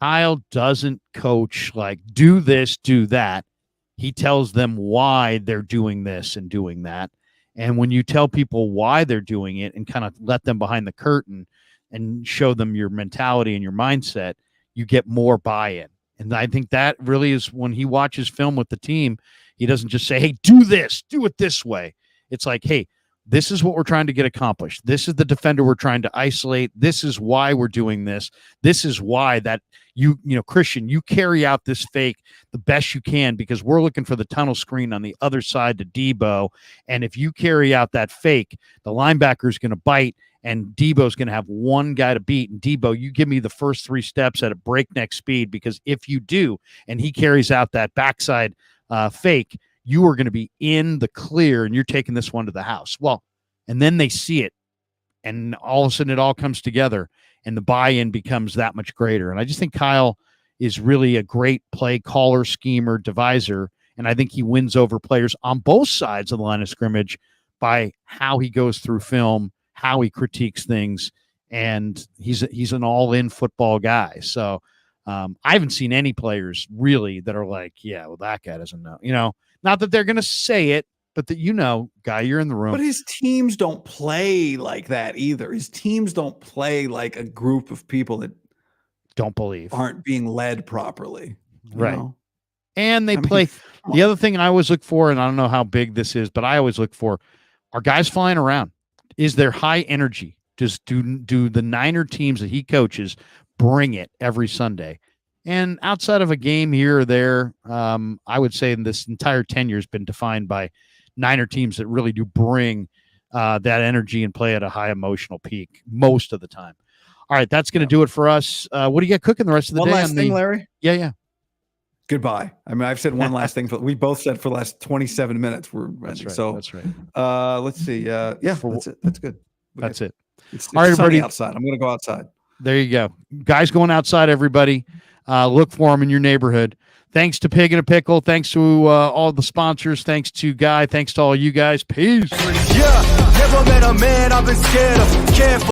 Kyle doesn't coach like, do this, do that. He tells them why they're doing this and doing that. And when you tell people why they're doing it and kind of let them behind the curtain and show them your mentality and your mindset, you get more buy-in. And I think that really is when he watches film with the team, he doesn't just say, hey, do this, do it this way. It's like, hey, this is what we're trying to get accomplished. This is the defender we're trying to isolate. This is why we're doing this. This is why that Christian, you carry out this fake the best you can because we're looking for the tunnel screen on the other side to Debo. And if you carry out that fake, the linebacker is going to bite and Debo's going to have one guy to beat. And Debo, you give me the first 3 steps at a breakneck speed because if you do, and he carries out that backside fake, you are going to be in the clear and you're taking this one to the house. Well, and then they see it and all of a sudden it all comes together and the buy-in becomes that much greater. And I just think Kyle is really a great play caller, schemer, deviser. And I think he wins over players on both sides of the line of scrimmage by how he goes through film, how he critiques things. And he's an all-in football guy. So I haven't seen any players really that are like, yeah, well, that guy doesn't know, not that they're going to say it, but that, guy, you're in the room. But his teams don't play like that either. His teams don't play like a group of people that don't believe aren't being led properly. Right. And they play. The other thing I always look for, and I don't know how big this is, but I always look for, are guys flying around? Is there high energy? Just do the Niner teams that he coaches bring it every Sunday? And outside of a game here or there, I would say this entire tenure has been defined by Niner teams that really do bring that energy and play at a high emotional peak most of the time. All right, that's going to do it for us. What do you got cooking the rest of the day? One last thing, Larry? Yeah. Goodbye. I mean, I've said one last thing. We both said for the last 27 minutes. That's right. So that's right. Let's see. That's it. That's good. That's it. It's all right, everybody. Outside. I'm going to go outside. There you go. Guys going outside, everybody. Look for them in your neighborhood. Thanks to Pig and a Pickle. Thanks to all the sponsors. Thanks to Guy. Thanks to all you guys. Peace. Yeah, never met a man I've been scared of. Careful.